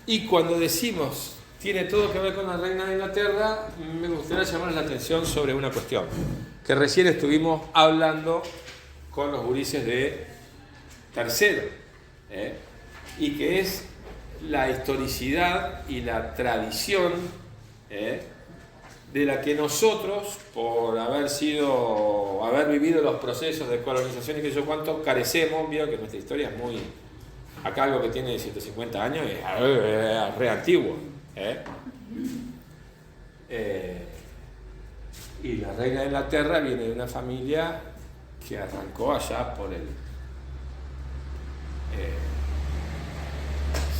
Y cuando decimos tiene todo que ver con la reina de Inglaterra, me gustaría llamarles la atención sobre una cuestión que recién estuvimos hablando con los gurises de tercero, y que es la historicidad y la tradición de la que nosotros, por haber vivido los procesos de colonización y que yo cuánto, carecemos. Vieron que nuestra historia es muy... Acá algo que tiene 150 años es re antiguo. Y la reina de Inglaterra viene de una familia que arrancó allá por el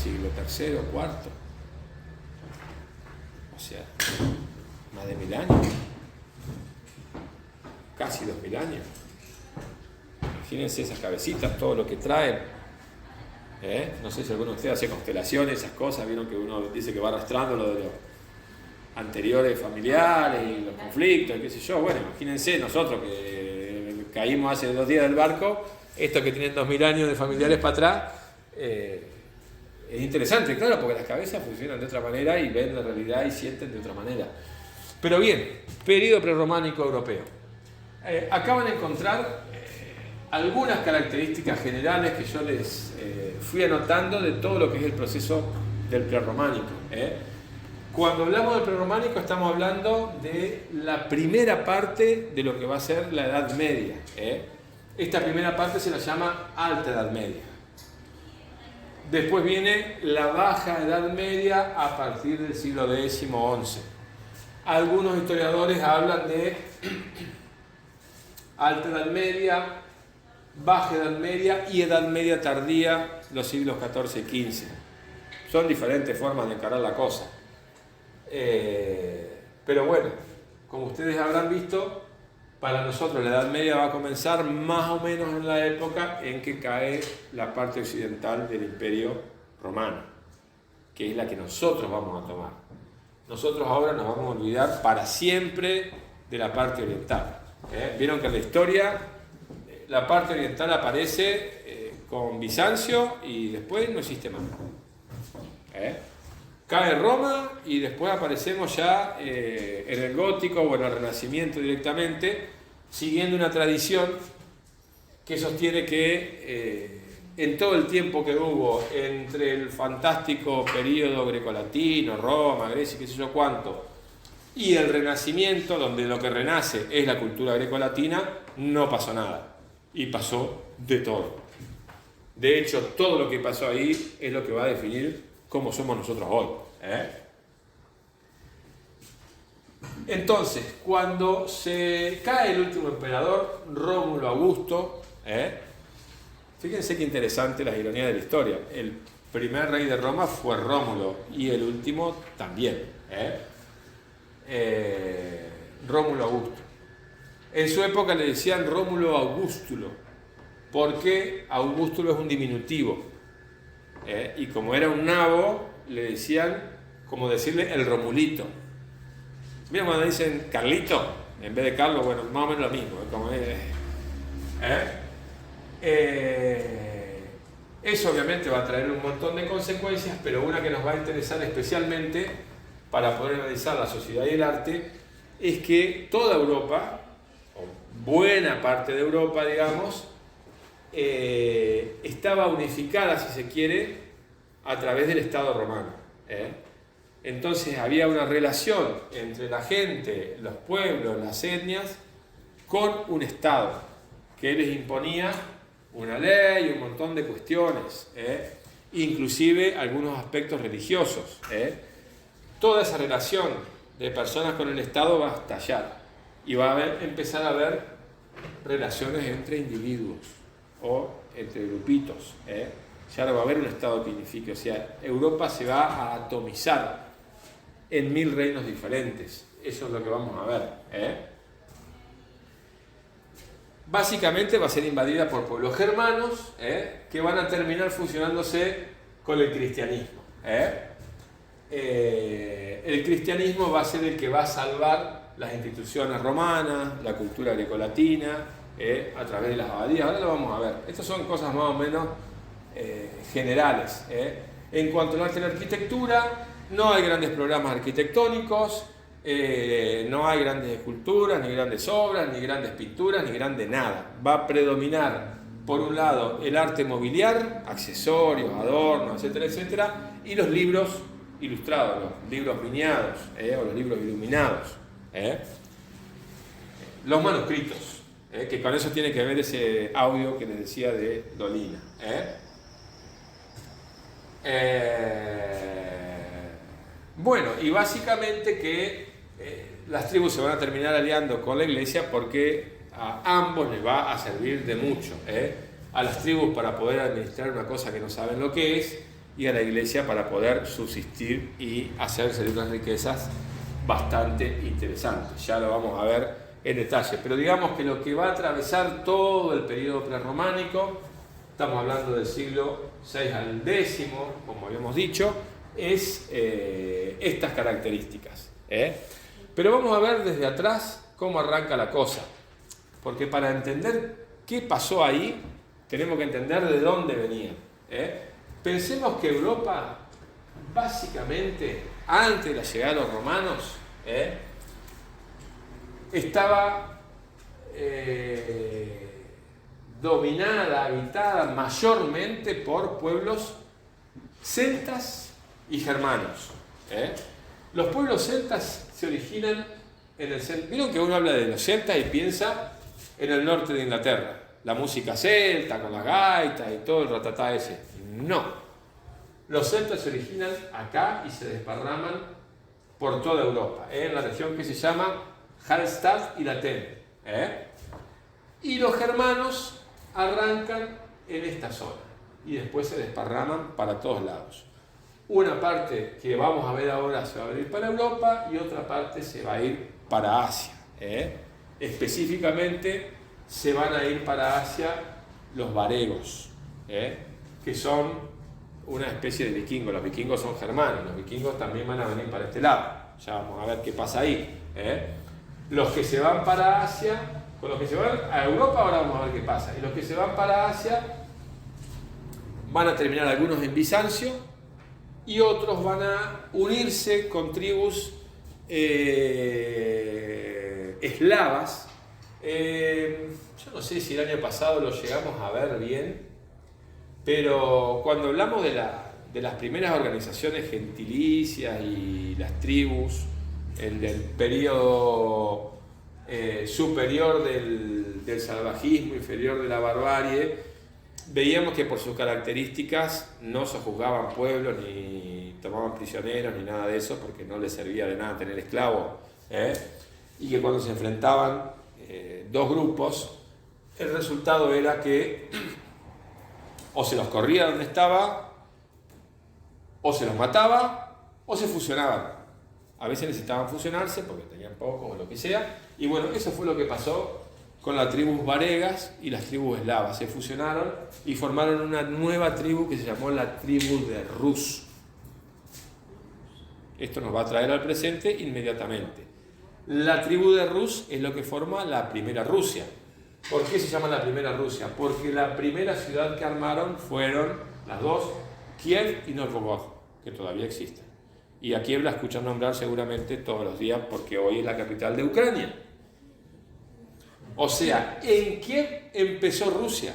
siglo III o IV. O sea, más de 1000 años. Casi 2000 años. Imagínense esas cabecitas, todo lo que traen. No sé si alguno de ustedes hace constelaciones, esas cosas. Vieron que uno dice que va arrastrando lo de los anteriores familiares y los conflictos, qué sé yo. Bueno, imagínense nosotros que caímos hace 2 días del barco, estos que tienen 2000 años de familiares para atrás. Es interesante, claro, porque las cabezas funcionan de otra manera y ven la realidad y sienten de otra manera. Pero bien, periodo prerrománico europeo. Acá van a encontrar algunas características generales que yo les fui anotando de todo lo que es el proceso del prerrománico. Cuando hablamos del prerrománico estamos hablando de la primera parte de lo que va a ser la Edad Media. Esta primera parte se la llama Alta Edad Media. Después viene la Baja Edad Media a partir del siglo X-XI. Algunos historiadores hablan de Alta Edad Media, Baja Edad Media y Edad Media tardía, los siglos XIV y XV. Son diferentes formas de encarar la cosa. Pero bueno, como ustedes habrán visto, para nosotros la Edad Media va a comenzar más o menos en la época en que cae la parte occidental del Imperio Romano, que es la que nosotros vamos a tomar. Nosotros ahora nos vamos a olvidar para siempre de la parte oriental. Vieron que en la historia la parte oriental aparece con Bizancio y después no existe más. Cae Roma y después aparecemos ya en el gótico o en el Renacimiento directamente, siguiendo una tradición que sostiene que en todo el tiempo que hubo entre el fantástico periodo grecolatino, Roma, Grecia, qué sé yo cuánto, y el Renacimiento, donde lo que renace es la cultura grecolatina, no pasó nada. Y pasó de todo. De hecho, todo lo que pasó ahí es lo que va a definir cómo somos nosotros hoy. Entonces, cuando se cae el último emperador, Rómulo Augusto, fíjense qué interesante las ironías de la historia. El primer rey de Roma fue Rómulo y el último también. Rómulo Augusto. En su época le decían Rómulo Augustulo, porque Augustulo es un diminutivo. Y como era un nabo, le decían, como decirle el Romulito. Mira cuando dicen Carlito, en vez de Carlos, bueno, más o menos lo mismo. Eso obviamente va a traer un montón de consecuencias, pero una que nos va a interesar especialmente para poder analizar la sociedad y el arte, es que toda Europa, o buena parte de Europa, digamos, estaba unificada, si se quiere, a través del Estado romano. Entonces había una relación entre la gente, los pueblos, las etnias, con un Estado que les imponía una ley y un montón de cuestiones, inclusive algunos aspectos religiosos. Toda esa relación de personas con el Estado va a estallar y va a empezar a haber relaciones entre individuos o entre grupitos. Ya no va a haber un Estado que unifique, o sea, Europa se va a atomizar en 1000 reinos diferentes. Eso es lo que vamos a ver. Básicamente va a ser invadida por pueblos germanos, que van a terminar fusionándose con el cristianismo. El cristianismo va a ser el que va a salvar las instituciones romanas, la cultura grecolatina, a través de las abadías. Ahora lo vamos a ver. Estas son cosas más o menos generales. En cuanto al arte y la arquitectura, no hay grandes programas arquitectónicos, no hay grandes esculturas, ni grandes obras, ni grandes pinturas, ni grande nada. Va a predominar, por un lado, el arte mobiliar, accesorios, adornos, etcétera, etcétera, y los libros ilustrados, los libros viñados, o los libros iluminados. Los manuscritos, que con eso tiene que ver ese audio que les decía de Dolina. Bueno, y básicamente que las tribus se van a terminar aliando con la iglesia porque a ambos les va a servir de mucho. A las tribus para poder administrar una cosa que no saben lo que es, y a la iglesia para poder subsistir y hacerse de unas riquezas bastante interesantes. Ya lo vamos a ver en detalle, pero digamos que lo que va a atravesar todo el periodo prerrománico, estamos hablando del siglo VI al X, como habíamos dicho, es estas características. Pero vamos a ver desde atrás cómo arranca la cosa, porque para entender qué pasó ahí, tenemos que entender de dónde venía. Pensemos que Europa, básicamente, antes de la llegada de los romanos, estaba dominada, habitada mayormente por pueblos celtas y germanos. Los pueblos celtas se originan en el centro. Vieron que uno habla de los celtas y piensa en el norte de Inglaterra, la música celta con las gaitas y todo el ratatá ese. No. Los celtas se originan acá y se desparraman por toda Europa, en la región que se llama Hallstatt y Latén. Y los germanos arrancan en esta zona y después se desparraman para todos lados. Una parte que vamos a ver ahora se va a ir para Europa y otra parte se va a ir para Asia. Específicamente se van a ir para Asia los varegos, que son una especie de vikingos. Los vikingos son germanos, los vikingos también van a venir para este lado. Ya vamos a ver qué pasa ahí. Los que se van para Asia, con los que se van a Europa ahora vamos a ver qué pasa. Y los que se van para Asia van a terminar algunos en Bizancio y otros van a unirse con tribus eslavas. Yo no sé si el año pasado lo llegamos a ver bien, pero cuando hablamos de las primeras organizaciones gentilicias y las tribus, en el periodo superior del salvajismo, inferior de la barbarie, veíamos que por sus características no sojuzgaban pueblos, ni tomaban prisioneros, ni nada de eso, porque no les servía de nada tener esclavos, y que cuando se enfrentaban dos grupos, el resultado era que o se los corría donde estaba, o se los mataba, o se fusionaban. A veces necesitaban fusionarse porque tenían pocos o lo que sea, y bueno, eso fue lo que pasó con las tribus varegas y las tribus eslavas. Se fusionaron y formaron una nueva tribu que se llamó la tribu de Rus. Esto nos va a traer al presente inmediatamente. La tribu de Rus es lo que forma la primera Rusia. ¿Por qué se llama la primera Rusia? Porque la primera ciudad que armaron fueron las dos, Kiev y Novgorod, que todavía existen. Y a Kiev la escuchan nombrar seguramente todos los días porque hoy es la capital de Ucrania. O sea, en Kiev empezó Rusia.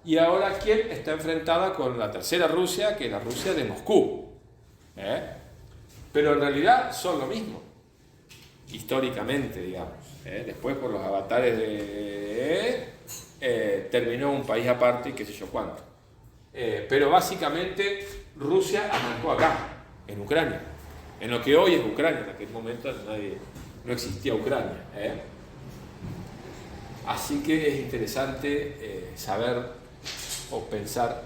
Y ahora Kiev está enfrentada con la tercera Rusia, que es la Rusia de Moscú. Pero en realidad son lo mismo, históricamente, digamos. Después por los avatares terminó un país aparte y qué sé yo cuánto. Pero básicamente Rusia arrancó acá, en Ucrania, en lo que hoy es Ucrania. En aquel momento no existía Ucrania. Así que es interesante saber o pensar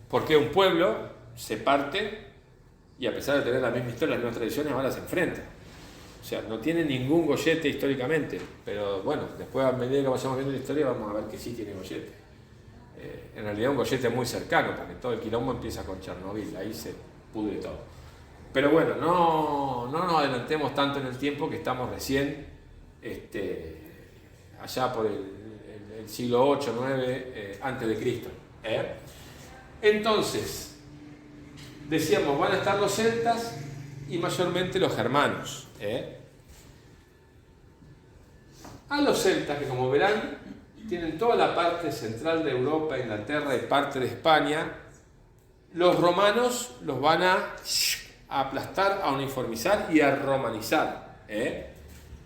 por qué un pueblo se parte y a pesar de tener la misma historia, las mismas tradiciones, ahora se enfrentan. O sea, no tiene ningún gollete históricamente, pero bueno, después a medida que vayamos viendo la historia vamos a ver que sí tiene gollete. En realidad un gollete muy cercano, porque todo el quilombo empieza con Chernobyl, ahí se pudre todo. Pero bueno, no nos adelantemos tanto en el tiempo, que estamos recién allá por el el siglo 8, 9 antes de Cristo. Entonces, decíamos, van a estar los celtas y mayormente los germanos. A los celtas, que como verán, tienen toda la parte central de Europa, Inglaterra y parte de España, los romanos los van a aplastar, a uniformizar y a romanizar.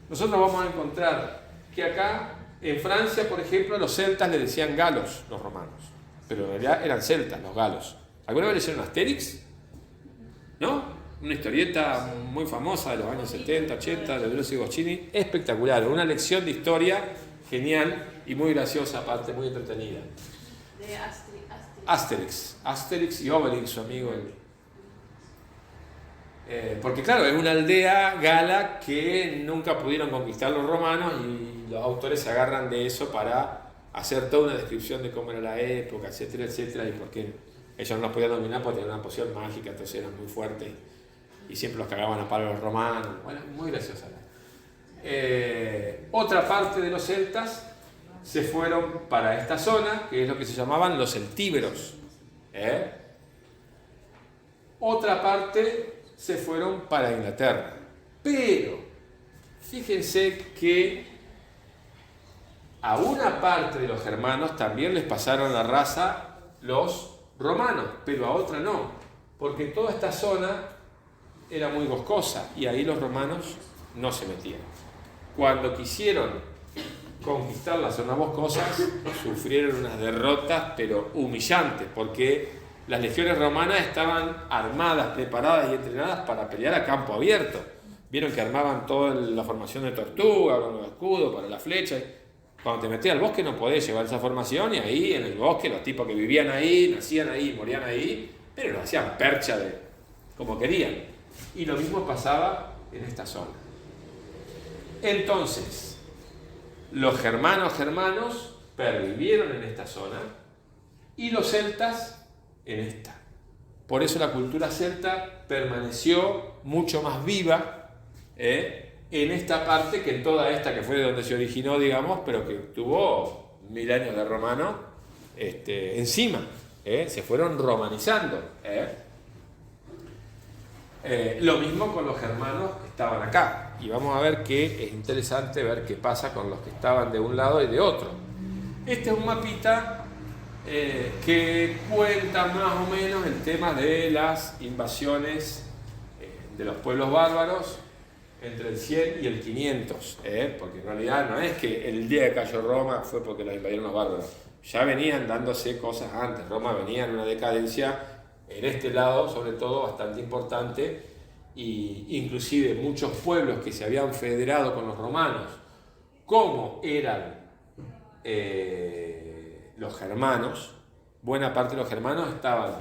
Nosotros vamos a encontrar que acá, en Francia, por ejemplo, a los celtas le decían galos, los romanos, pero en realidad eran celtas, los galos. ¿Alguna vez leyeron Asterix? ¿No? Una historieta muy famosa de los años 70, 80, de Bruce Goscinny, espectacular, una lección de historia genial y muy graciosa, aparte, muy entretenida. De Asterix y Obelix, su amigo. Porque claro, es una aldea gala que nunca pudieron conquistar los romanos y los autores se agarran de eso para hacer toda una descripción de cómo era la época, etcétera, etcétera, y por qué ellos no los podían dominar porque tenían una poción mágica, entonces eran muy fuertes y siempre los cagaban a palo los romanos. Bueno, muy graciosa. Otra parte de los celtas se fueron para esta zona, que es lo que se llamaban los celtíberos. Otra parte se fueron para Inglaterra. Pero fíjense que a una parte de los germanos también les pasaron la raza los romanos, pero a otra no, porque toda esta zona era muy boscosa y ahí los romanos no se metían. Cuando quisieron conquistar las zonas boscosas, sufrieron unas derrotas pero humillantes, porque las legiones romanas estaban armadas, preparadas y entrenadas para pelear a campo abierto. Vieron que armaban toda la formación de tortuga, con los escudos, para la flecha. Cuando te metías al bosque no podés llevar esa formación, y ahí en el bosque los tipos que vivían ahí, nacían ahí, morían ahí, pero lo hacían percha de como querían. Y lo mismo pasaba en esta zona. Entonces, los germanos pervivieron en esta zona y los celtas en esta. Por eso la cultura celta permaneció mucho más viva en esta parte que en toda esta que fue de donde se originó, digamos, pero que tuvo 1000 años de romano encima. Se fueron romanizando. Lo mismo con los germanos que estaban acá. Y vamos a ver que es interesante ver qué pasa con los que estaban de un lado y de otro. Este es un mapita que cuenta más o menos el tema de las invasiones de los pueblos bárbaros entre el 100 y el 500, porque en realidad no es que el día que cayó Roma fue porque los invadieron los bárbaros, ya venían dándose cosas antes. Roma venía en una decadencia en este lado, sobre todo, bastante importante, y inclusive muchos pueblos que se habían federado con los romanos, como eran los germanos, buena parte de los germanos estaban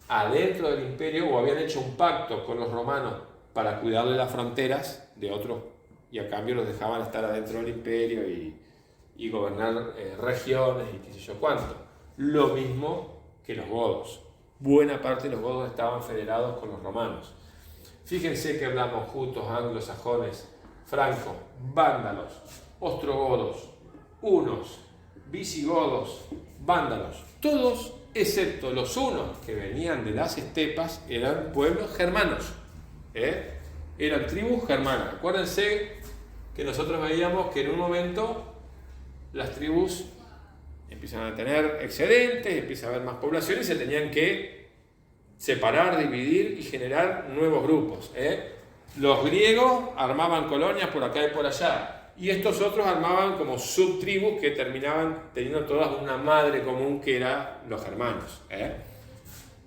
adentro del imperio o habían hecho un pacto con los romanos para cuidarle las fronteras de otros, y a cambio los dejaban estar adentro del imperio y gobernar regiones y qué sé yo cuánto. Lo mismo que los godos. Buena parte de los godos estaban federados con los romanos. Fíjense que hablamos jutos, anglosajones, francos, vándalos, ostrogodos, hunos, visigodos, vándalos. Todos, excepto los hunos que venían de las estepas, eran pueblos germanos. Eran tribus germanas. Acuérdense que nosotros veíamos que en un momento las tribus empiezan a tener excedentes, empieza a haber más población y se tenían que separar, dividir y generar nuevos grupos. Los griegos armaban colonias por acá y por allá, y estos otros armaban como subtribus que terminaban teniendo todas una madre común que era los germanos.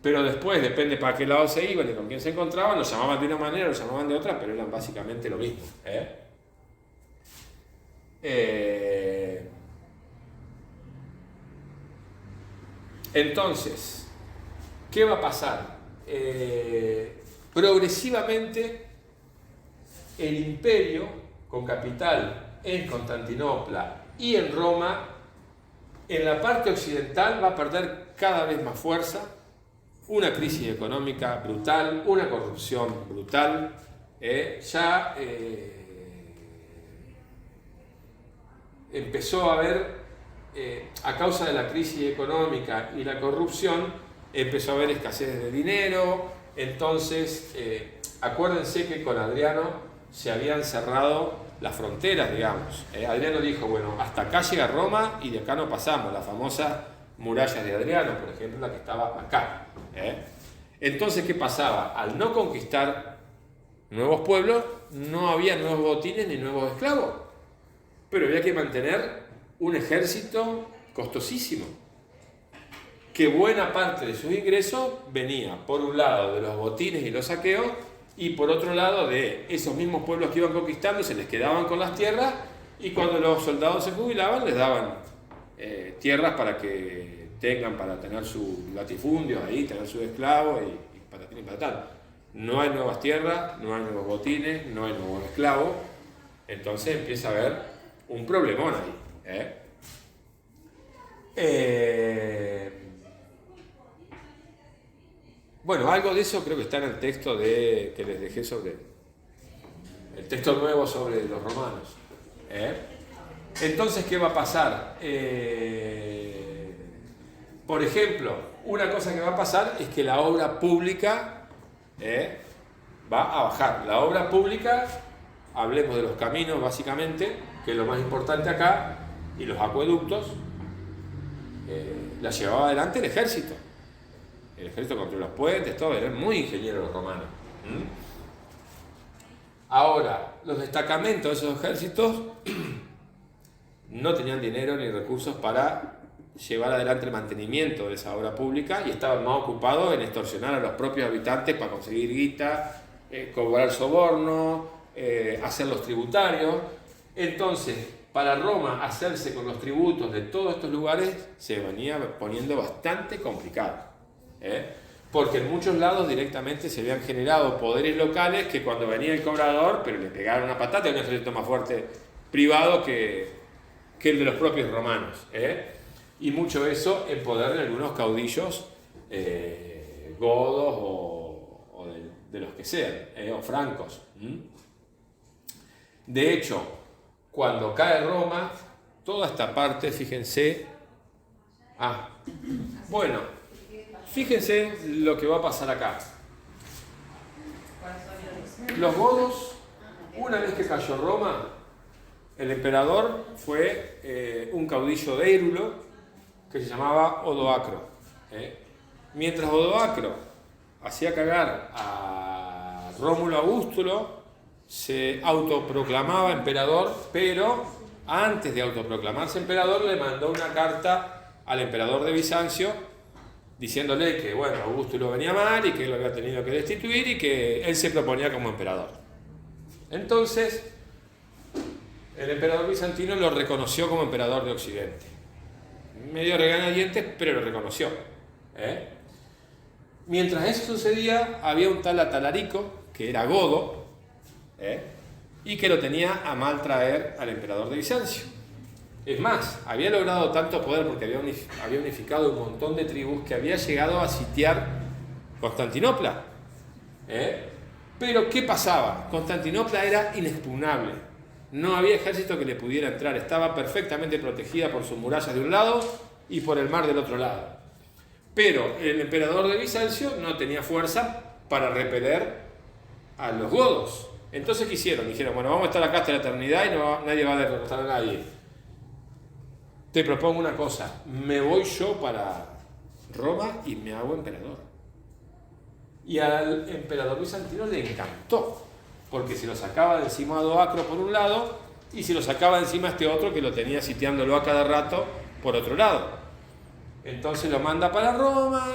Pero después, depende para qué lado se iban y con quién se encontraban, los llamaban de una manera, los llamaban de otra, pero eran básicamente lo mismo. Entonces, ¿qué va a pasar? Progresivamente el imperio, con capital en Constantinopla y en Roma, en la parte occidental va a perder cada vez más fuerza, una crisis económica brutal, una corrupción brutal, empezó a haber a causa de la crisis económica y la corrupción, empezó a haber escasez de dinero. Entonces, acuérdense que con Adriano se habían cerrado las fronteras, digamos. Adriano dijo, bueno, hasta acá llega Roma y de acá no pasamos. La famosa muralla de Adriano, por ejemplo, la que estaba acá. Entonces, ¿qué pasaba? Al no conquistar nuevos pueblos, no había nuevos botines ni nuevos esclavos. Pero había que mantener un ejército costosísimo, que buena parte de sus ingresos venía, por un lado, de los botines y los saqueos, y por otro lado, de esos mismos pueblos que iban conquistando, se les quedaban con las tierras, y cuando los soldados se jubilaban, les daban tierras para que tengan, para tener su latifundio ahí, tener sus esclavos, y para tener para tal. No hay nuevas tierras, no hay nuevos botines, no hay nuevos esclavos, entonces empieza a haber un problemón ahí. Bueno, algo de eso creo que está en el texto que les dejé sobre el texto nuevo sobre los romanos. Entonces, ¿qué va a pasar? Por ejemplo, una cosa que va a pasar es que la obra pública va a bajar. La obra pública, hablemos de los caminos básicamente, que es lo más importante acá, y los acueductos, la llevaba adelante el ejército. El ejército contra los puentes, todo, eran muy ingenieros los romanos. Ahora, los destacamentos de esos ejércitos no tenían dinero ni recursos para llevar adelante el mantenimiento de esa obra pública y estaban más ocupados en extorsionar a los propios habitantes para conseguir guita, cobrar soborno, hacerlos tributarios. Entonces, para Roma hacerse con los tributos de todos estos lugares se venía poniendo bastante complicado. Porque en muchos lados directamente se habían generado poderes locales que cuando venía el cobrador, pero le pegaron una patata, era un ejército más fuerte privado que el de los propios romanos. Y mucho eso en poder de algunos caudillos godos o de los que sean, o francos. De hecho, cuando cae Roma, toda esta parte, fíjense, bueno, fíjense lo que va a pasar acá. Los godos, una vez que cayó Roma, el emperador fue un caudillo de Érulo que se llamaba Odoacro. Mientras Odoacro hacía cagar a Rómulo Augustulo, se autoproclamaba emperador, pero antes de autoproclamarse emperador le mandó una carta al emperador de Bizancio diciéndole que, bueno, Augustulo venía mal y que él lo había tenido que destituir y que él se proponía como emperador. Entonces, el emperador bizantino lo reconoció como emperador de Occidente. Medio regañadientes, pero lo reconoció. Mientras eso sucedía, había un tal Atalarico, que era godo, y que lo tenía a mal traer al emperador de Bizancio. Es más, había logrado tanto poder porque había unificado un montón de tribus que había llegado a sitiar Constantinopla. Pero, ¿qué pasaba? Constantinopla era inexpugnable. No había ejército que le pudiera entrar. Estaba perfectamente protegida por sus murallas de un lado y por el mar del otro lado. Pero el emperador de Bizancio no tenía fuerza para repeler a los godos. Entonces, ¿qué hicieron? Dijeron, bueno, vamos a estar acá hasta la eternidad y nadie va a derrotar a nadie. Te propongo una cosa, me voy yo para Roma y me hago emperador. Y al emperador bizantino le encantó, porque se lo sacaba de encima a Odoacro por un lado y se lo sacaba de encima a este otro que lo tenía sitiándolo a cada rato por otro lado. Entonces lo manda para Roma,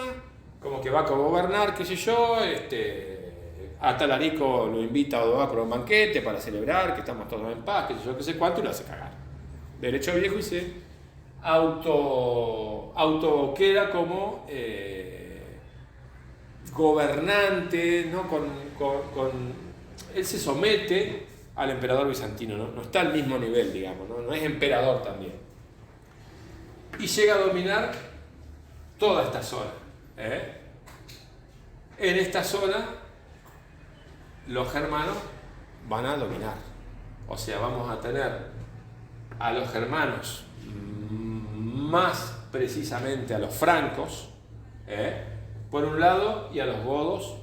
como que va a gobernar, qué sé yo, Atalarico lo invita a Odoacro a un banquete para celebrar que estamos todos en paz, qué sé yo, qué sé cuánto, y lo hace cagar. Derecho viejo y se auto queda como gobernante, ¿no? Él se somete al emperador bizantino, no está al mismo nivel, digamos, no es emperador también. Y llega a dominar toda esta zona. En esta zona los germanos van a dominar. O sea, vamos a tener a los germanos más precisamente a los francos, por un lado, y a los godos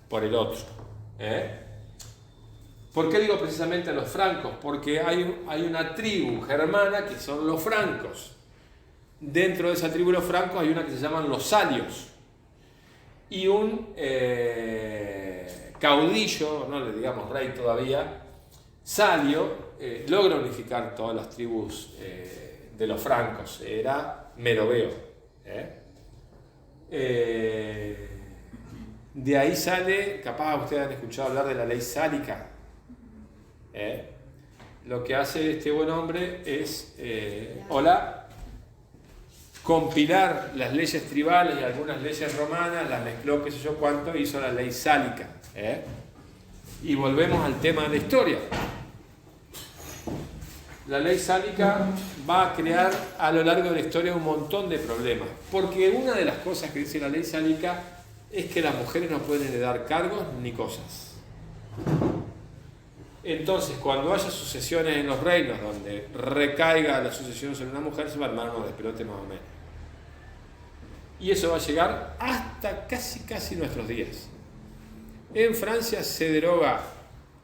por el otro. ¿Por qué digo precisamente a los francos? Porque hay una tribu germana que son los francos. Dentro de esa tribu de los francos hay una que se llaman los salios. Y un caudillo, no le digamos rey todavía, salio, logra unificar todas las tribus de los francos. Era Meroveo. De ahí sale, capaz ustedes han escuchado hablar de la ley sálica. Lo que hace este buen hombre es compilar las leyes tribales y algunas leyes romanas, las mezcló, qué sé yo cuánto, hizo la ley sálica. Y volvemos al tema de la historia. La ley sálica va a crear a lo largo de la historia un montón de problemas, porque una de las cosas que dice la ley sálica es que las mujeres no pueden heredar cargos ni cosas. Entonces, cuando haya sucesiones en los reinos donde recaiga la sucesión sobre una mujer, se va a armar unos despelotes más o menos. Y eso va a llegar hasta casi nuestros días. En Francia se deroga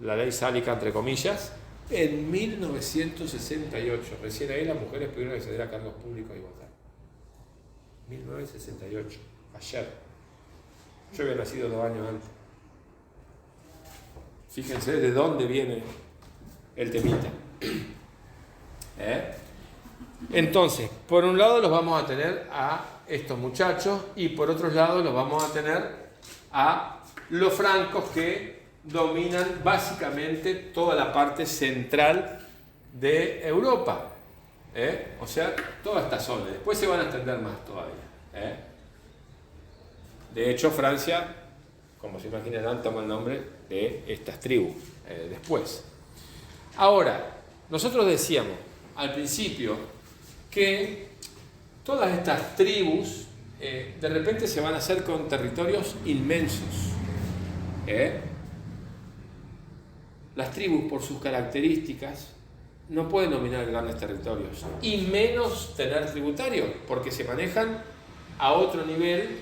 la ley sálica, entre comillas, en 1968. Recién ahí las mujeres pudieron acceder a cargos públicos y votar. 1968, ayer. Yo había nacido 2 años antes. Fíjense de dónde viene el temita. Entonces, por un lado los vamos a tener a estos muchachos y por otro lado los vamos a tener a los francos que dominan básicamente toda la parte central de Europa. O sea, toda esta zona. Después se van a extender más todavía. De hecho, Francia, como se imaginarán, toma el nombre de estas tribus después. Ahora, nosotros decíamos al principio que todas estas tribus de repente se van a hacer con territorios inmensos. Las tribus, por sus características, no pueden dominar grandes territorios y menos tener tributarios, porque se manejan a otro nivel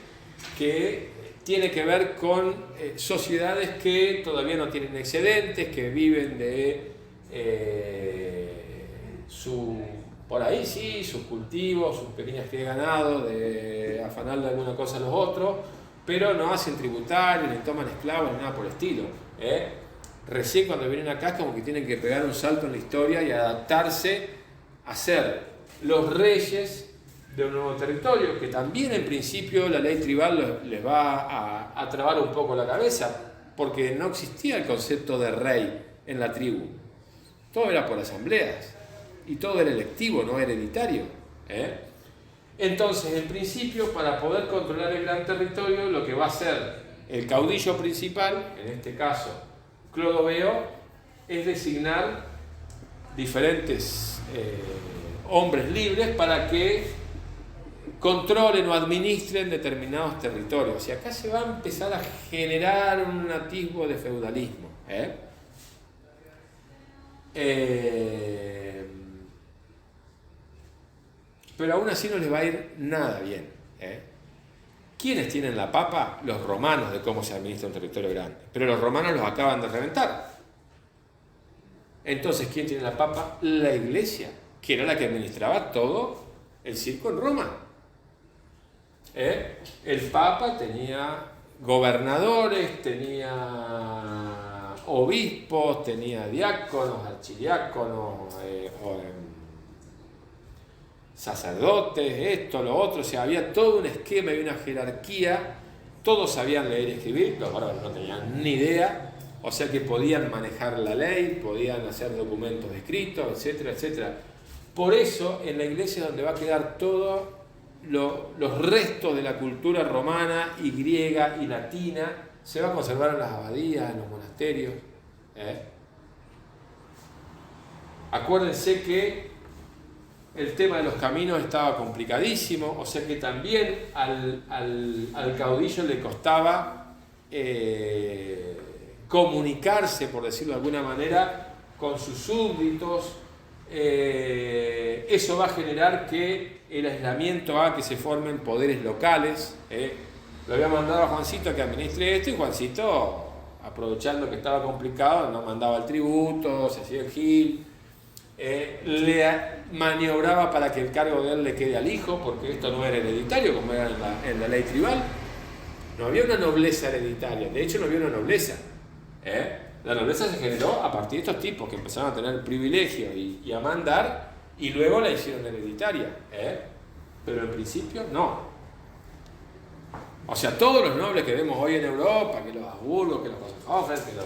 que tiene que ver con sociedades que todavía no tienen excedentes, que viven de por ahí sí, sus cultivos, sus pequeñas crías de ganado, de afanarle alguna cosa a los otros, pero no hacen tributarios, ni toman esclavos, ni nada por el estilo. Recién cuando vienen acá es como que tienen que pegar un salto en la historia y adaptarse a ser los reyes de un nuevo territorio, que también en principio la ley tribal les va a trabar un poco la cabeza, porque no existía el concepto de rey en la tribu. Todo era por asambleas y todo era electivo, no hereditario. Entonces, en principio, para poder controlar el gran territorio, lo que va a hacer el caudillo principal, en este caso Clodoveo, es designar diferentes hombres libres para que controlen o administren determinados territorios. Y acá se va a empezar a generar un atisbo de feudalismo. Pero aún así no les va a ir nada bien. ¿Quiénes tienen la papa? Los romanos, de cómo se administra un territorio grande. Pero los romanos los acaban de reventar. Entonces, ¿quién tiene la papa? La iglesia, que era la que administraba todo el circo en Roma. El papa tenía gobernadores, tenía obispos, tenía diáconos, archidiáconos, sacerdotes, esto, lo otro. O sea, había todo un esquema y una jerarquía. Todos sabían leer y escribir, los bárbaros no tenían ni idea. O sea que podían manejar la ley, podían hacer documentos escritos, etcétera, etcétera. Por eso, en la iglesia es donde va a quedar todo los restos de la cultura romana y griega y latina, se va a conservar en las abadías, en los monasterios. Acuérdense que el tema de los caminos estaba complicadísimo, o sea que también al caudillo le costaba comunicarse, por decirlo de alguna manera, con sus súbditos. Eso va a generar que el aislamiento a que se formen poderes locales. Lo había mandado a Juancito que administre esto, y Juancito, aprovechando que estaba complicado, no mandaba el tributo, se hacía el gil, le maniobraba para que el cargo de él le quede al hijo, porque esto no era hereditario como era en la ley tribal. No había una nobleza hereditaria, de hecho no había una nobleza. La nobleza se generó a partir de estos tipos que empezaron a tener el privilegio y a mandar, y luego la hicieron hereditaria. Pero en principio no. O sea, todos los nobles que vemos hoy en Europa, que los Habsburgo, que los Hohenzollern, que los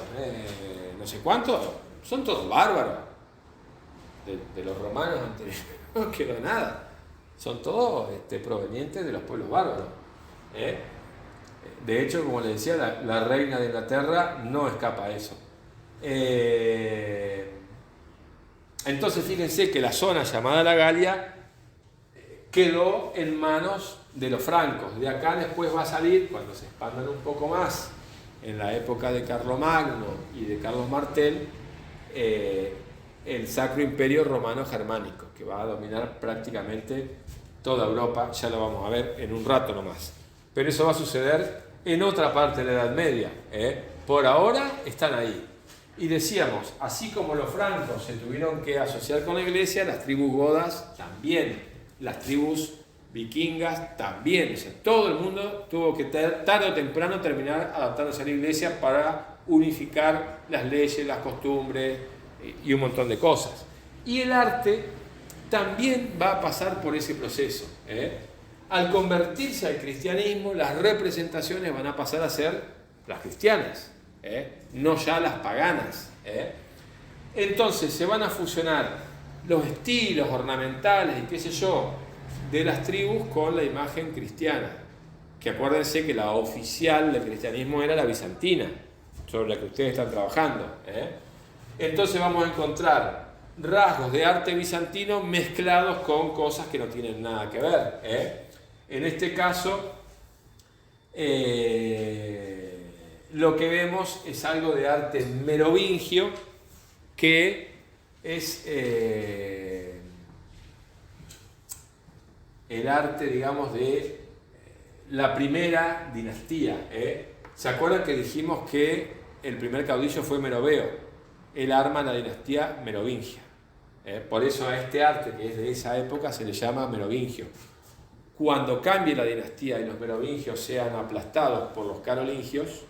no sé cuántos, son todos bárbaros. De los romanos anteriores no quedó nada. Son todos provenientes de los pueblos bárbaros. De hecho, como les decía, la reina de Inglaterra no escapa a eso. Entonces, fíjense que la zona llamada la Galia quedó en manos de los francos. De acá después va a salir, cuando se expandan un poco más, en la época de Carlomagno y de Carlos Martel, el Sacro Imperio Romano Germánico, que va a dominar prácticamente toda Europa. Ya lo vamos a ver en un rato nomás. Pero eso va a suceder en otra parte de la Edad Media. Por ahora están ahí. Y decíamos, así como los francos se tuvieron que asociar con la iglesia, las tribus godas también, las tribus vikingas también. O sea, todo el mundo tuvo que tarde o temprano terminar adaptándose a la iglesia para unificar las leyes, las costumbres y un montón de cosas. Y el arte también va a pasar por ese proceso. Al convertirse al cristianismo, las representaciones van a pasar a ser las cristianas, no ya las paganas. Entonces se van a fusionar los estilos ornamentales y qué sé yo de las tribus con la imagen cristiana, que acuérdense que la oficial del cristianismo era la bizantina, sobre la que ustedes están trabajando. Entonces vamos a encontrar rasgos de arte bizantino mezclados con cosas que no tienen nada que ver. En este caso, lo que vemos es algo de arte merovingio, que es el arte, digamos, de la primera dinastía. ¿Se acuerdan que dijimos que el primer caudillo fue Meroveo? Él arma la dinastía merovingia. Por eso a este arte, que es de esa época, se le llama merovingio. Cuando cambie la dinastía y los merovingios sean aplastados por los carolingios,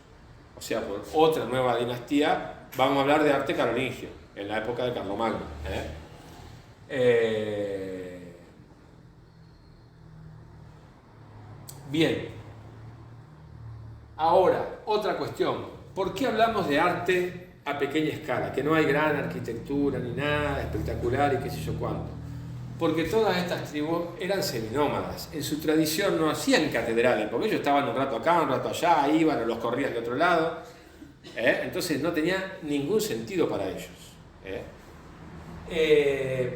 o sea, por otra nueva dinastía, vamos a hablar de arte carolingio, en la época de Carlomagno. Bien. Ahora, otra cuestión. ¿Por qué hablamos de arte a pequeña escala? Que no hay gran arquitectura ni nada espectacular y qué sé yo cuánto. Porque todas estas tribus eran seminómadas. En su tradición no hacían catedrales, porque ellos estaban un rato acá, un rato allá, iban o los corrían de otro lado. Entonces no tenía ningún sentido para ellos.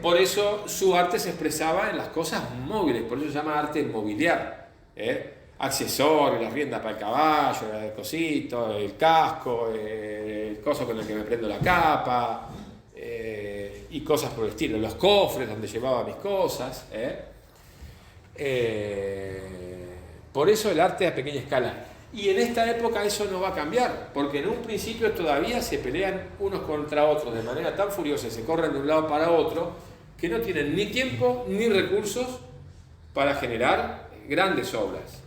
Por eso su arte se expresaba en las cosas móviles, por eso se llama arte mobiliar. Accesorios, las riendas para el caballo, el cosito, el casco, el coso con el que me prendo la capa, y cosas por el estilo, los cofres donde llevaba mis cosas. Por eso el arte a pequeña escala. Y en esta época eso no va a cambiar, porque en un principio todavía se pelean unos contra otros de manera tan furiosa, se corren de un lado para otro, que no tienen ni tiempo ni recursos para generar grandes obras,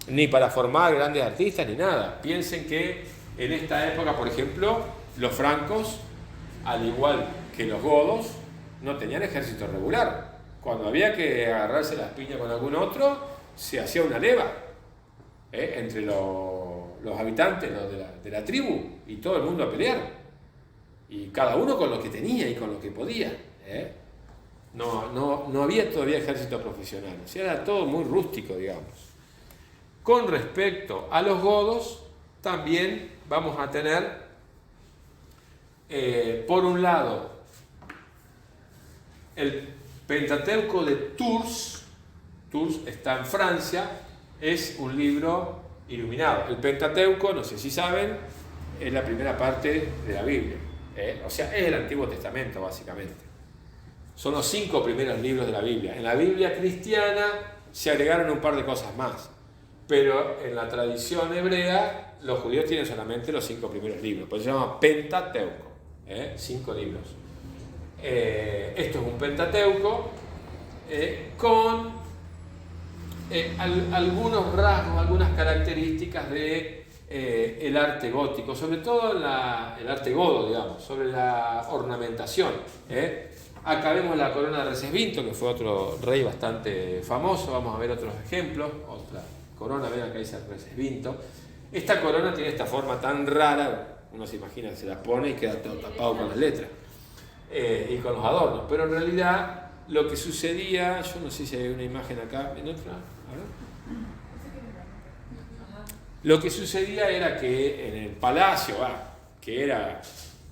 ni para formar grandes artistas ni nada. Piensen que en esta época, por ejemplo, los francos, al igual que los godos, no tenían ejército regular. Cuando había que agarrarse las piñas con algún otro, se hacía una leva entre los habitantes de la tribu, y todo el mundo a pelear, y cada uno con lo que tenía y con lo que podía. No había todavía ejército profesional, o sea, era todo muy rústico, digamos. Con respecto a los godos, también vamos a tener, por un lado, el Pentateuco de Tours. Tours está en Francia, es un libro iluminado. El Pentateuco, no sé si saben, es la primera parte de la Biblia. O sea, es el Antiguo Testamento, básicamente. Son los 5 primeros libros de la Biblia. En la Biblia cristiana se agregaron un par de cosas más, pero en la tradición hebrea los judíos tienen solamente los 5 primeros libros, por eso se llama Pentateuco, 5 libros. Esto es un Pentateuco con algunos rasgos, algunas características de el arte gótico, sobre todo el arte godo, digamos, sobre la ornamentación. Acá vemos la corona de Recesvinto, que fue otro rey bastante famoso. Vamos a ver otros ejemplos. Otra corona, ven acá dice Recesvinto. Esta corona tiene esta forma tan rara, uno se imagina que se la pone y queda todo tapado con las letras y con los adornos, pero en realidad lo que sucedía, yo no sé si hay una imagen acá, en otra, a ver. Lo que sucedía era que en el palacio, que era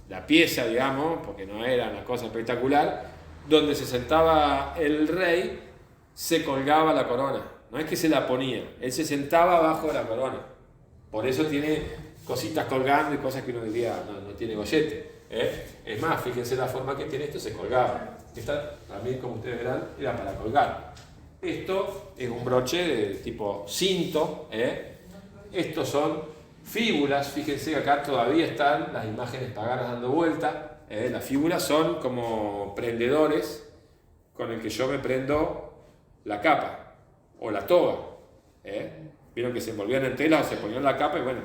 la pieza, digamos, porque no era una cosa espectacular, donde se sentaba el rey, se colgaba la corona. No es que se la ponía, él se sentaba abajo de la corona. Por eso tiene cositas colgando y cosas que uno diría, no tiene gollete. Es más, fíjense la forma que tiene esto, se colgaba. Esta también, como ustedes verán, era para colgar. Esto es un broche de tipo cinto. Estos son fíbulas, fíjense que acá todavía están las imágenes paganas dando vuelta. Las fíbulas son como prendedores con el que yo me prendo la capa o la toga. Vieron que se envolvían en tela o se ponían la capa y bueno,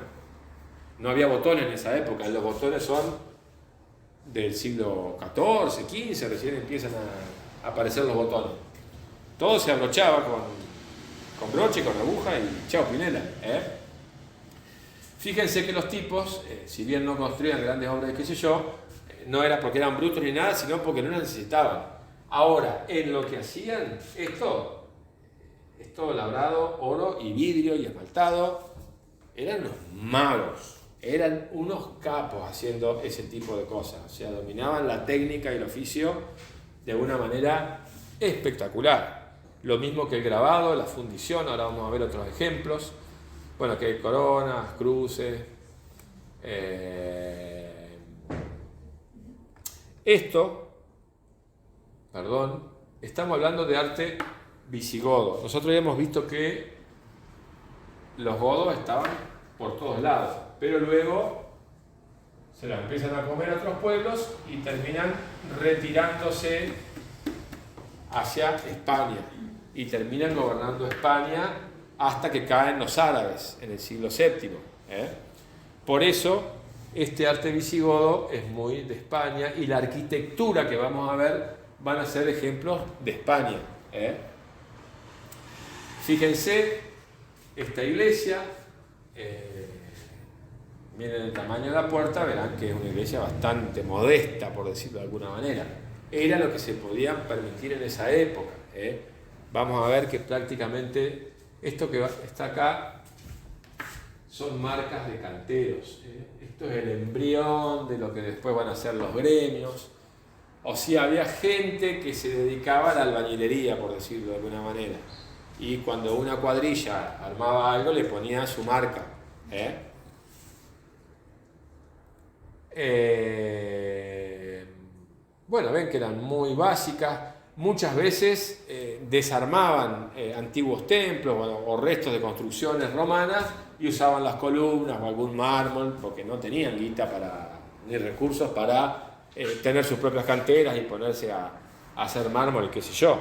no había botones en esa época. Los botones son del siglo XIV, XV, recién empiezan a aparecer los botones. Todo se abrochaba con broche, con aguja y chao Pinela. Fíjense que los tipos, si bien no construían grandes obras de qué sé yo, no era porque eran brutos ni nada, sino porque no las necesitaban. Ahora, en lo que hacían, es todo labrado, oro y vidrio y esmaltado. Eran unos magos, eran unos capos haciendo ese tipo de cosas. O sea, dominaban la técnica y el oficio de una manera espectacular. Lo mismo que el grabado, la fundición, ahora vamos a ver otros ejemplos. Bueno, que hay coronas, cruces. Estamos hablando de arte visigodo. Nosotros ya hemos visto que los godos estaban por todos lados, pero luego se la empiezan a comer a otros pueblos y terminan retirándose hacia España y terminan gobernando España hasta que caen los árabes en el siglo VII. Por eso este arte visigodo es muy de España y la arquitectura que vamos a ver van a ser ejemplos de España. Fíjense esta iglesia, miren el tamaño de la puerta, verán que es una iglesia bastante modesta, por decirlo de alguna manera. Era lo que se podían permitir en esa época. Vamos a ver que prácticamente esto que está acá son marcas de canteros. Esto es el embrión de lo que después van a ser los gremios. O sea, había gente que se dedicaba a la albañilería, por decirlo de alguna manera. Y cuando una cuadrilla armaba algo, le ponía su marca. Bueno, ven que eran muy básicas. Muchas veces desarmaban antiguos templos o restos de construcciones romanas y usaban las columnas o algún mármol porque no tenían guita ni recursos para tener sus propias canteras y ponerse a hacer mármol y qué sé yo.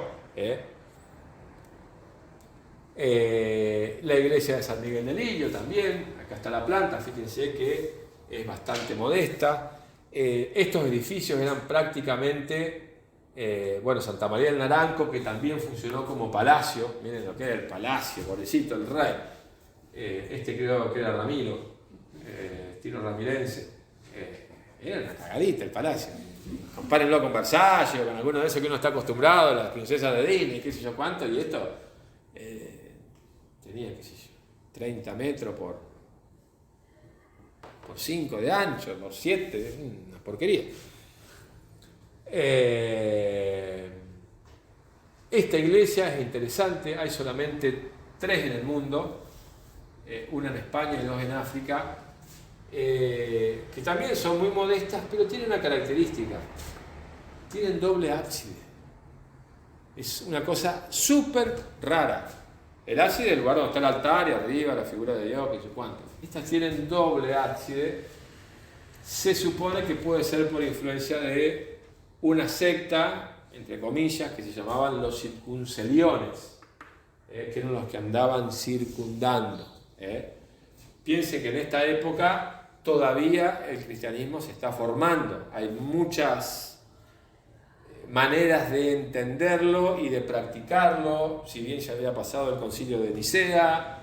La iglesia de San Miguel de Lillo también, acá está la planta, fíjense que es bastante modesta. Estos edificios eran prácticamente... Santa María del Naranco, que también funcionó como palacio. Miren lo que era el palacio, pobrecito el rey. Este creo que era Ramiro, estilo ramirense. Era una cagadita el palacio. Compárenlo con Versalles o con alguno de esos que uno está acostumbrado, las princesas de Disney, qué sé yo cuánto, y esto tenía, qué sé yo, 30 metros por 5 de ancho, por 7, una porquería. Esta iglesia es interesante, hay solamente 3 en el mundo, una en España y 2 en África, que también son muy modestas, pero tienen una característica, tienen doble ábside. Es una cosa súper rara. El ábside es el lugar donde está el altar y arriba la figura de Dios, que sé cuánto. Estas tienen doble ábside. Se supone que puede ser por influencia de una secta, entre comillas, que se llamaban los circunceliones, que eran los que andaban circundando. Piensen que en esta época todavía el cristianismo se está formando. Hay muchas maneras de entenderlo y de practicarlo. Si bien ya había pasado el concilio de Nicea,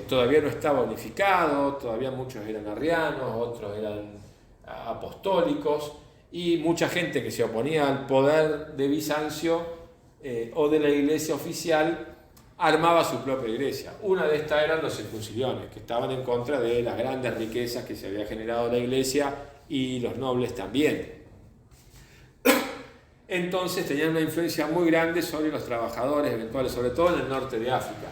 todavía no estaba unificado, todavía muchos eran arrianos, otros eran apostólicos, y mucha gente que se oponía al poder de Bizancio o de la iglesia oficial armaba su propia iglesia. Una de estas eran los circunciliones, que estaban en contra de las grandes riquezas que se había generado la iglesia y los nobles también. Entonces tenían una influencia muy grande sobre los trabajadores eventuales, sobre todo en el norte de África.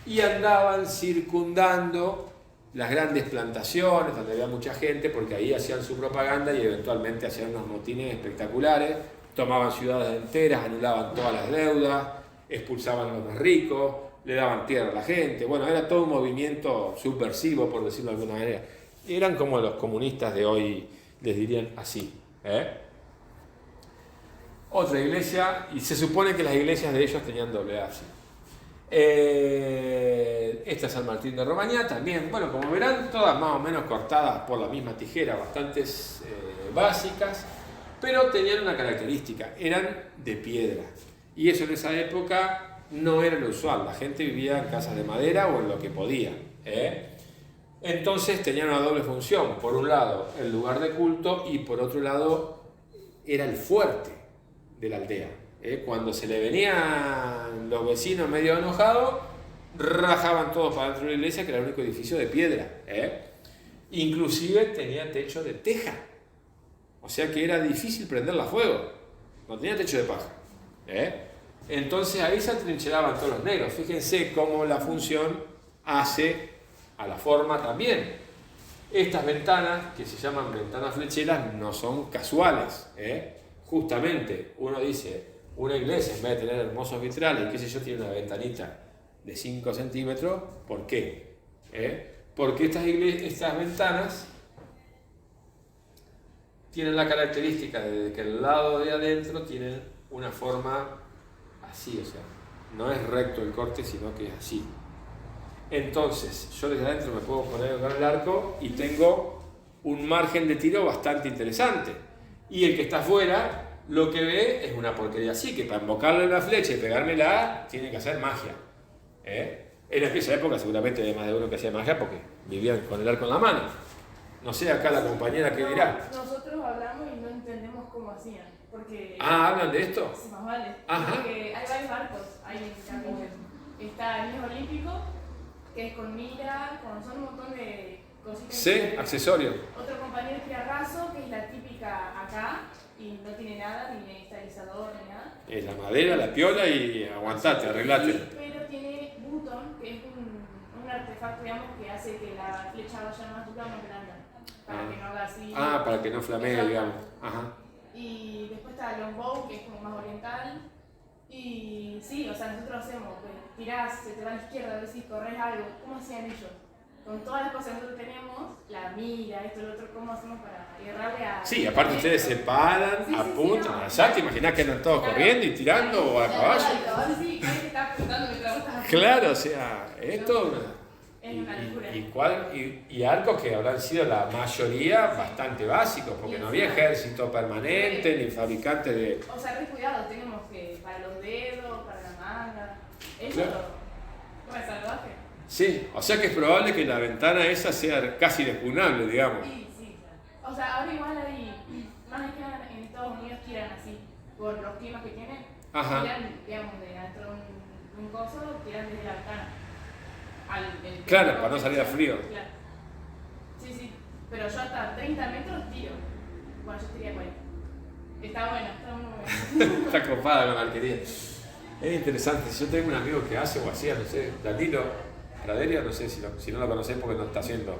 Y andaban circundando las grandes plantaciones donde había mucha gente, porque ahí hacían su propaganda y eventualmente hacían unos motines espectaculares, tomaban ciudades enteras, anulaban todas las deudas, expulsaban a los más ricos, le daban tierra a la gente. Bueno, era todo un movimiento subversivo, por decirlo de alguna manera. Eran como los comunistas de hoy, les dirían así. Otra iglesia, y se supone que las iglesias de ellos tenían doble ábside. Esta es San Martín de Romagnat, también, bueno, como verán, todas más o menos cortadas por la misma tijera, bastantes básicas, pero tenían una característica, eran de piedra. Y eso en esa época no era lo usual, la gente vivía en casas de madera o en lo que podía. Entonces tenían una doble función, por un lado el lugar de culto y por otro lado era el fuerte de la aldea. Cuando se le venían los vecinos medio enojados, rajaban todos para dentro de la iglesia, que era el único edificio de piedra. Inclusive tenía techo de teja, o sea que era difícil prenderla a fuego, no tenía techo de paja. Entonces ahí se atrincheraban todos los negros. Fíjense cómo la función hace a la forma también. Estas ventanas, que se llaman ventanas flecheras, no son casuales. Justamente, uno dice, una iglesia en vez de tener hermosos vitrales, qué sé yo, tiene una ventanita de 5 centímetros. ¿Por qué? Porque estas ventanas tienen la característica de que el lado de adentro tienen una forma así, o sea, no es recto el corte, sino que es así. Entonces, yo desde adentro me puedo poner con el arco y tengo un margen de tiro bastante interesante. Y el que está afuera lo que ve es una porquería así, que para embocarle la flecha y pegármela tiene que hacer magia. En aquella época seguramente había más de uno que hacía magia porque vivían con el arco en la mano. No sé acá la compañera qué dirá. Nosotros hablamos y no entendemos cómo hacían. Porque, ¿hablan de esto? Sí, más vale. Ajá. Porque hay varios arcos ahí en Camino. Está el mismo olímpico, que es con mira, son un montón de cositas. Sí, accesorios. Otro compañero tira raso, que es la típica acá, y no tiene nada, ni estabilizador, ni nada. Es la madera, la piola y aguantate, arreglate. Sí, pero tiene Button, que es un artefacto, digamos, que hace que la flecha vaya más dura o más blanda. Para que no haga así. Para que no flamee, digamos. Ajá. Y después está el longbow, que es como más oriental. Y sí, o sea, nosotros hacemos, pues, tirás, se te va a la izquierda, decís, corres algo. ¿Cómo hacían ellos? Con todas las cosas que nosotros tenemos, la mira, esto, lo otro, ¿cómo hacemos para errarle a...? Sí, aparte ustedes se paran, sí, apuntan, no. allá, te imaginas que andan todos corriendo y tirando o a caballo. Sí, que está apuntando mientras vos estás... Claro, o sea, esto... Es una locura. Y arcos que habrán sido la mayoría bastante básicos, porque no había ejército permanente ni fabricantes de... O sea, cuidado, tenemos que para los dedos, para la manga, eso Claro. como es salvaje. Sí, o sea que es probable que la ventana esa sea casi inexpugnable, digamos. Sí. O sea, ahora igual hay, más que nada en Estados Unidos tiran así, por los climas que tienen, Ajá. tiran, digamos, de adentro de un coso, tiran desde la ventana. Claro, para no salir a frío. Claro. Sí, pero yo hasta 30 metros tiro. Bueno, yo tiraría 40. Está muy bueno. Está copada con la arquería. Es interesante, yo tengo un amigo que hace o hacía, no sé, Danilo Praderio, no sé si no lo conocés porque no está haciendo.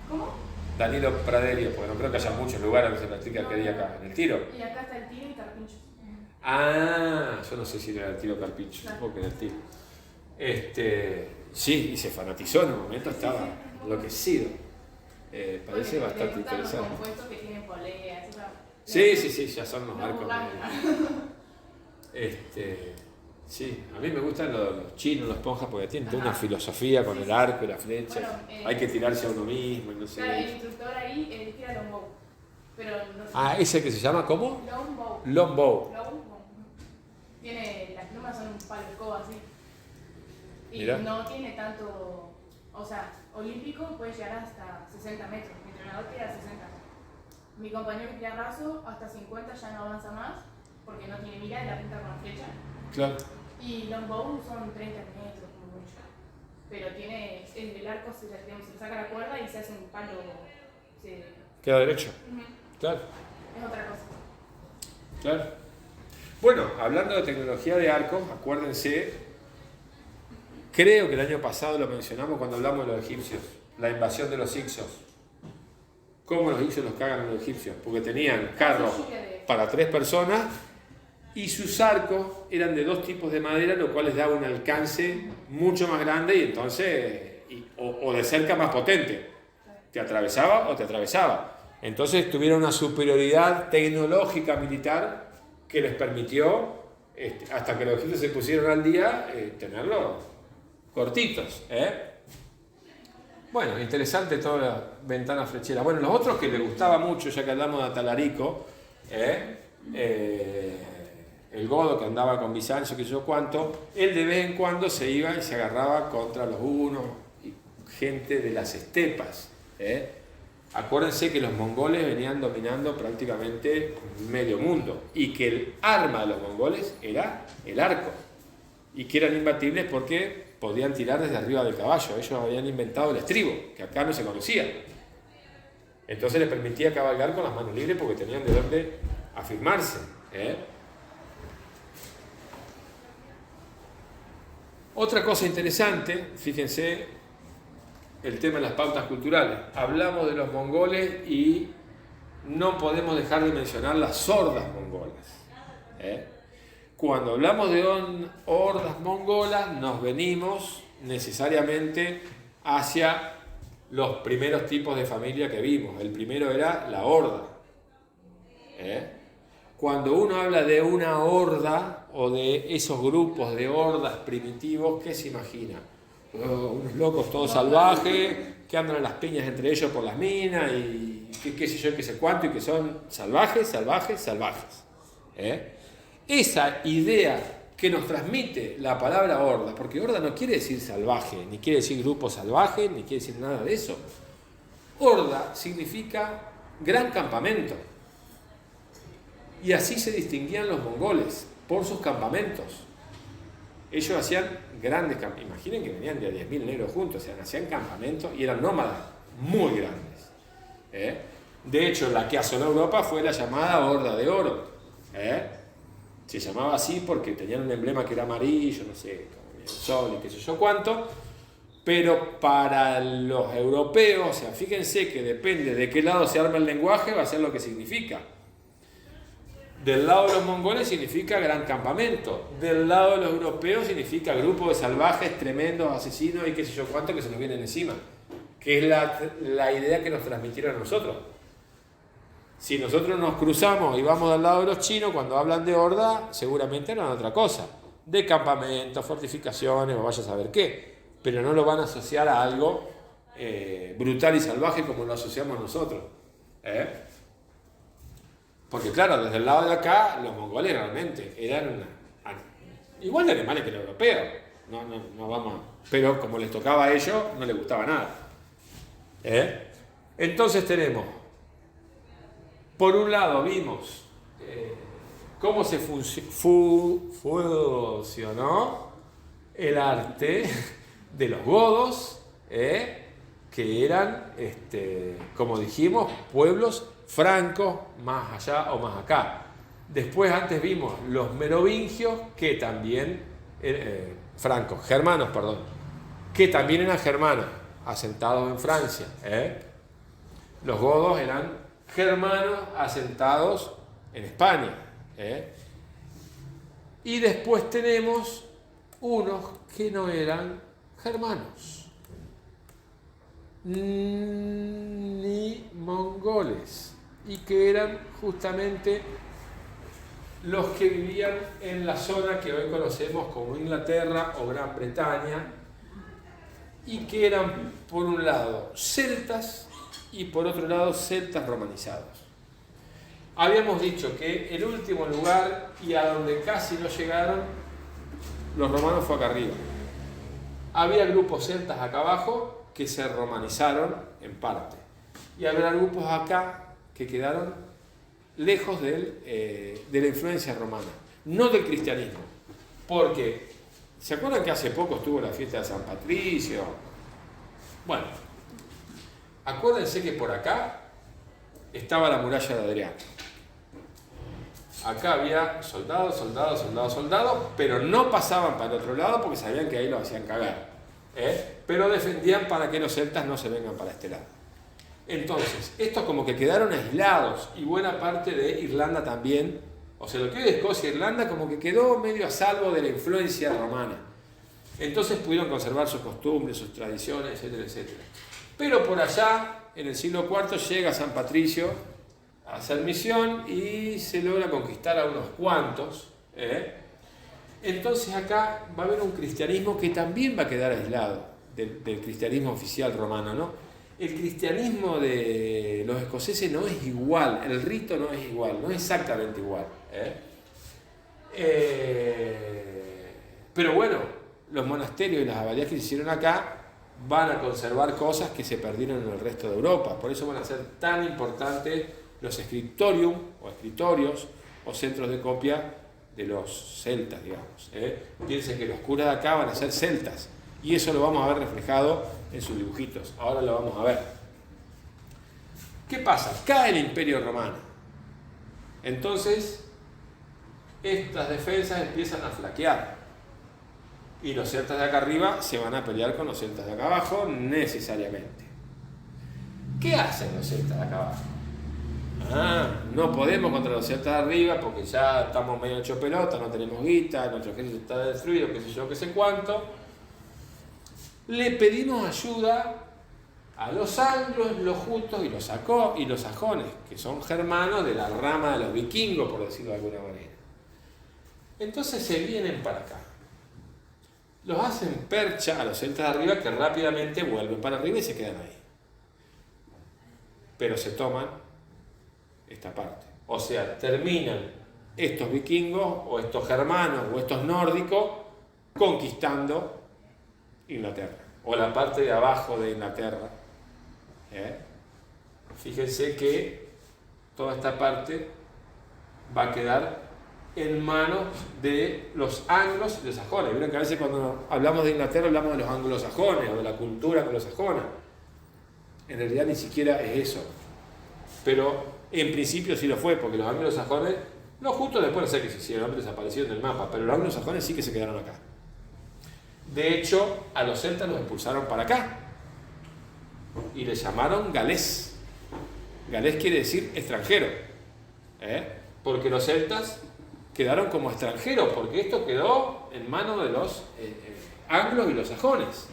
¿Cómo? Danilo Praderio, porque no creo que haya muchos lugares donde se practique arquería acá, en el tiro. Y acá está el tiro y carpinchos. Ah, yo no sé si era el tiro Carpincho, supongo que era el tiro. Sí, y se fanatizó en un momento, estaba enloquecido. Parece bastante interesante. Los compuestos que tienen poleas. Sí, ya son los arcos. Sí, a mí me gustan los chinos, los ponjas, porque tienen toda una filosofía con el arco y la flecha. Bueno, hay que tirarse a uno mismo y no sé. Claro, el instructor ahí tira longbow. Pero no sé. Ah, ese que se llama ¿cómo? Longbow. Longbow. Tiene, las plumas son un palo de escoba así. Y Mirá. no tiene tanto, o sea, olímpico puede llegar hasta 60 metros. Mi entrenador tira 60. Mi compañero que tira raso hasta 50 ya no avanza más porque no tiene mira y la apunta con la flecha. Claro. Y longbow son 30 metros como mucho. Pero tiene, el arco se le saca la cuerda y se hace un palo. Queda derecho. Claro. Es otra cosa. Claro. Bueno, hablando de tecnología de arcos, acuérdense, creo que el año pasado lo mencionamos cuando hablamos de los egipcios, la invasión de los Hicsos. ¿Cómo los egipcios los cagan a los egipcios? Porque tenían carros para 3 personas y sus arcos eran de 2 tipos de madera, lo cual les daba un alcance mucho más grande y entonces, o de cerca más potente. Te atravesaba o te atravesaba. Entonces tuvieron una superioridad tecnológica militar que les permitió, hasta que los egipcios se pusieron al día, tenerlos cortitos. Bueno, interesante toda la ventana flechera. Bueno, los otros que les gustaba mucho, ya que hablamos de Atalarico, el godo que andaba con Bizancio, que yo cuánto, él de vez en cuando se iba y se agarraba contra los hunos y gente de las estepas. Acuérdense que los mongoles venían dominando prácticamente medio mundo y que el arma de los mongoles era el arco y que eran imbatibles porque podían tirar desde arriba del caballo. Ellos habían inventado el estribo, que acá no se conocía. Entonces les permitía cabalgar con las manos libres porque tenían de dónde afirmarse. Otra cosa interesante, fíjense, el tema de las pautas culturales. Hablamos de los mongoles y no podemos dejar de mencionar las hordas mongolas. Cuando hablamos de hordas mongolas, nos venimos necesariamente hacia los primeros tipos de familia que vimos. El primero era la horda. Cuando uno habla de una horda o de esos grupos de hordas primitivos, ¿qué se imagina? Unos locos todos salvajes que andan a las piñas entre ellos por las minas y qué sé yo, qué sé cuánto, y que son salvajes. Esa idea que nos transmite la palabra horda, porque horda no quiere decir salvaje, ni quiere decir grupo salvaje, ni quiere decir nada de eso. Horda significa gran campamento. Y así se distinguían los mongoles, por sus campamentos. Ellos hacían grandes campamentos. Imaginen que venían de 10.000 negros juntos, o sea, hacían campamentos y eran nómadas muy grandes. De hecho, la que asoló Europa fue la llamada Horda de Oro. Se llamaba así porque tenían un emblema que era amarillo, no sé, como el sol y qué sé yo cuánto. Pero para los europeos, o sea, fíjense que depende de qué lado se arma el lenguaje, va a ser lo que significa. Del lado de los mongoles significa gran campamento. Del lado de los europeos significa grupo de salvajes, tremendos, asesinos y qué sé yo cuánto que se nos vienen encima. Que es la idea que nos transmitieron a nosotros. Si nosotros nos cruzamos y vamos del lado de los chinos, cuando hablan de horda, seguramente hablan otra cosa. De campamentos, fortificaciones o vaya a saber qué. Pero no lo van a asociar a algo brutal y salvaje como lo asociamos nosotros. Porque claro, desde el lado de acá, los mongoles realmente eran igual de animales que los europeos. No vamos a... Pero como les tocaba a ellos, no les gustaba nada. Entonces tenemos, por un lado vimos cómo se fusionó el arte de los godos, que eran, como dijimos, pueblos francos, más allá o más acá. Después, antes vimos los merovingios, que también, germanos, que también eran germanos, asentados en Francia. Los godos eran germanos asentados en España. Y después tenemos unos que no eran germanos, ni mongoles, y que eran justamente los que vivían en la zona que hoy conocemos como Inglaterra o Gran Bretaña, y que eran por un lado celtas y por otro lado celtas romanizados. Habíamos dicho que el último lugar y a donde casi no llegaron los romanos fue acá arriba. Había grupos celtas acá abajo que se romanizaron en parte, y había grupos acá que quedaron lejos de la influencia romana, no del cristianismo, porque ¿se acuerdan que hace poco estuvo la fiesta de San Patricio? Bueno, acuérdense que por acá estaba la muralla de Adriano. Acá había soldados, pero no pasaban para el otro lado porque sabían que ahí los hacían cagar. Pero defendían para que los celtas no se vengan para este lado. Entonces, estos como que quedaron aislados, y buena parte de Irlanda también, o sea, lo que es Escocia e Irlanda como que quedó medio a salvo de la influencia romana. Entonces pudieron conservar sus costumbres, sus tradiciones, etcétera, etcétera. Pero por allá, en el siglo IV, llega San Patricio a hacer misión y se logra conquistar a unos cuantos. Entonces acá va a haber un cristianismo que también va a quedar aislado del cristianismo oficial romano, ¿no? El cristianismo de los escoceses no es igual, el rito no es igual, no es exactamente igual. Pero bueno, los monasterios y las abadías que se hicieron acá van a conservar cosas que se perdieron en el resto de Europa. Por eso van a ser tan importantes los scriptorium o escritorios o centros de copia de los celtas, digamos. Piensen que los curas de acá van a ser celtas, y eso lo vamos a ver reflejado en sus dibujitos. Ahora lo vamos a ver. ¿Qué pasa? Cae el Imperio Romano. Entonces, estas defensas empiezan a flaquear. Y los celtas de acá arriba se van a pelear con los celtas de acá abajo necesariamente. ¿Qué hacen los celtas de acá abajo? No podemos contra los celtas de arriba porque ya estamos medio hecho pelota, no tenemos guita, nuestro ejército está destruido, qué sé yo, qué sé cuánto. Le pedimos ayuda a los anglos, los jutos y los sajones, que son germanos de la rama de los vikingos, por decirlo de alguna manera. Entonces se vienen para acá. Los hacen percha a los celtas de arriba, que rápidamente vuelven para arriba y se quedan ahí. Pero se toman esta parte. O sea, terminan estos vikingos, o estos germanos, o estos nórdicos, conquistando Inglaterra, o la parte de abajo de Inglaterra. Fíjense que toda esta parte va a quedar en manos de los anglos y los sajones. Vieron que a veces cuando hablamos de Inglaterra hablamos de los anglosajones o de la cultura anglosajona. En realidad ni siquiera es eso. Pero en principio sí lo fue, porque los anglosajones, no justo después de ser que se hicieron, desaparecieron del mapa, pero los anglosajones sí que se quedaron acá. De hecho, a los celtas los expulsaron para acá y les llamaron galés. Galés quiere decir extranjero, porque los celtas quedaron como extranjeros, porque esto quedó en manos de los anglos y los sajones.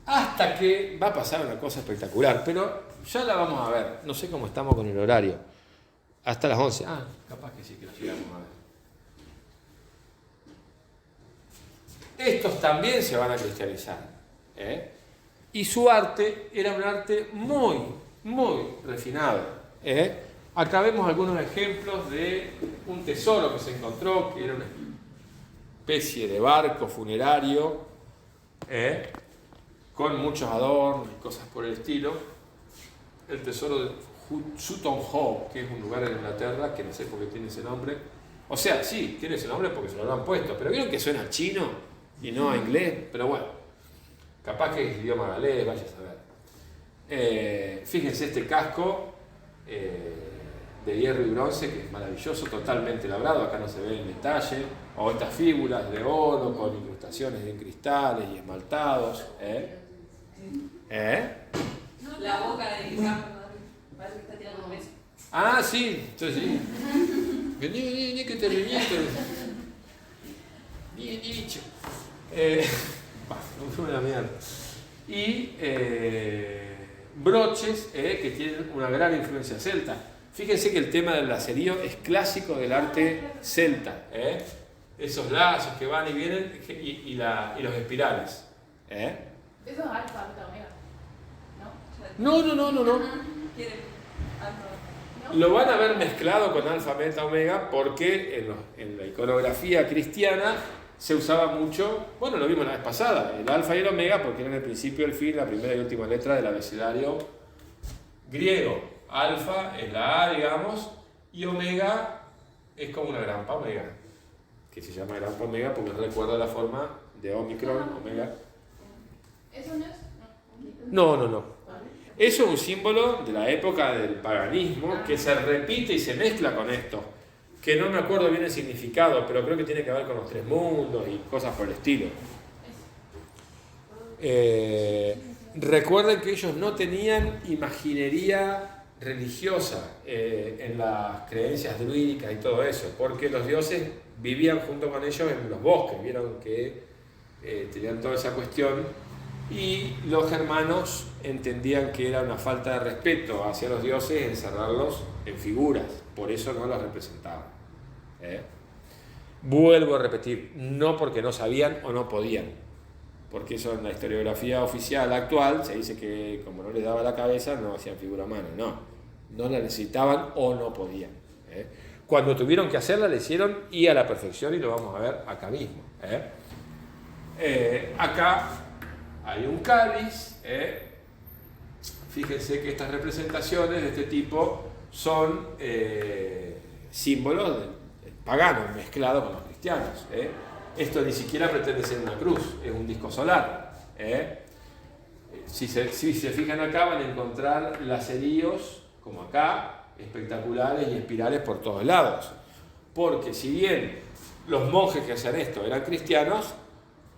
Hasta que va a pasar una cosa espectacular, pero ya la vamos a ver. No sé cómo estamos con el horario. Hasta las 11. Capaz que sí que lo llegamos a ver. Estos también se van a cristianizar. Y su arte era un arte muy, muy refinado. Acá vemos algunos ejemplos de un tesoro que se encontró, que era una especie de barco funerario, con muchos adornos y cosas por el estilo. El tesoro de Sutton Hoo, que es un lugar en Inglaterra, que no sé por qué tiene ese nombre. O sea, sí, tiene ese nombre porque se lo han puesto, pero vieron que suena chino y no a inglés, pero bueno, capaz que es idioma galés, vaya a saber. Fíjense este casco de hierro y bronce, que es maravilloso, totalmente labrado, acá no se ve en detalle, o estas fíbulas de oro con incrustaciones de cristales y esmaltados. La boca de Carlos, parece que está tirando un beso. Sí, entonces sí. Ni que te reñito. Ni dicho. No fue una mierda. Y broches que tienen una gran influencia celta. Fíjense que el tema del lacerío es clásico del arte celta. Esos lazos que van y vienen y los espirales. Eso es alfa, beta, omega, No. ¿Quieren alfa? ¿no? Lo van a ver mezclado con alfa, beta, omega porque en la iconografía cristiana se usaba mucho, bueno, lo vimos la vez pasada, el alfa y el omega porque eran el principio, el fin, la primera y última letra del abecedario griego. Alfa es la A, digamos, y omega es como una grampa omega, que se llama grampa omega porque recuerda la forma de Omicron, omega. ¿Eso no es? No. Eso es un símbolo de la época del paganismo que se repite y se mezcla con esto, que no me acuerdo bien el significado, pero creo que tiene que ver con los tres mundos y cosas por el estilo. Recuerden que ellos no tenían imaginería religiosa en las creencias druídicas y todo eso, porque los dioses vivían junto con ellos en los bosques, vieron que tenían toda esa cuestión y los germanos entendían que era una falta de respeto hacia los dioses encerrarlos en figuras, por eso no los representaban. Vuelvo a repetir, no porque no sabían o no podían, porque eso en la historiografía oficial actual se dice que como no les daba la cabeza no hacían figura humana, no la necesitaban o no podían. Cuando tuvieron que hacerla la hicieron y a la perfección y lo vamos a ver acá mismo. Acá hay un cáliz, fíjense que estas representaciones de este tipo son símbolos paganos mezclados con los cristianos. Esto ni siquiera pretende ser una cruz, es un disco solar. Si se fijan acá van a encontrar laceríos, como acá, espectaculares y espirales por todos lados. Porque si bien los monjes que hacían esto eran cristianos,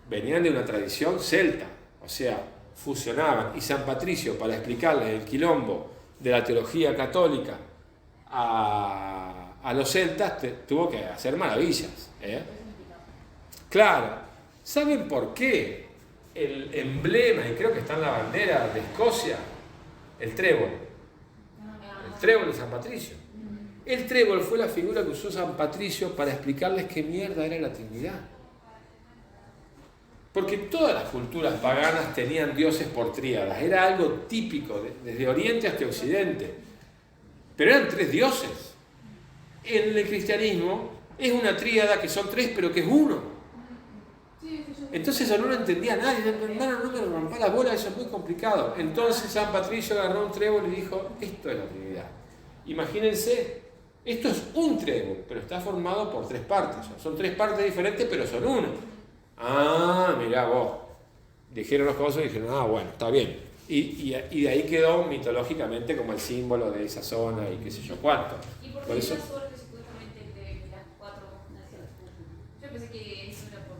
venían de una tradición celta, o sea, fusionaban. Y San Patricio, para explicarles el quilombo de la teología católica a los celtas, tuvo que hacer maravillas. Claro, ¿saben por qué el emblema, y creo que está en la bandera de Escocia, el trébol? El trébol de San Patricio. El trébol fue la figura que usó San Patricio para explicarles qué mierda era la Trinidad. Porque todas las culturas paganas tenían dioses por tríadas, era algo típico, desde Oriente hasta Occidente. Pero eran tres dioses. En el cristianismo es una tríada que son tres, pero que es uno. Entonces eso no lo entendía nadie, hermano, no me rompa la bola, eso es muy complicado. Entonces San Patricio agarró un trébol y dijo, esto es la Trinidad. Imagínense, esto es un trébol, pero está formado por tres partes. Son tres partes diferentes, pero son uno. Ah, mirá vos. Dijeron los cosas y dijeron, bueno, está bien. Y de ahí quedó mitológicamente como el símbolo de esa zona y qué sé yo cuánto. ¿Y por qué Por eso, la suerte supuestamente de las cuatro naciones? Yo pensé que eso era por...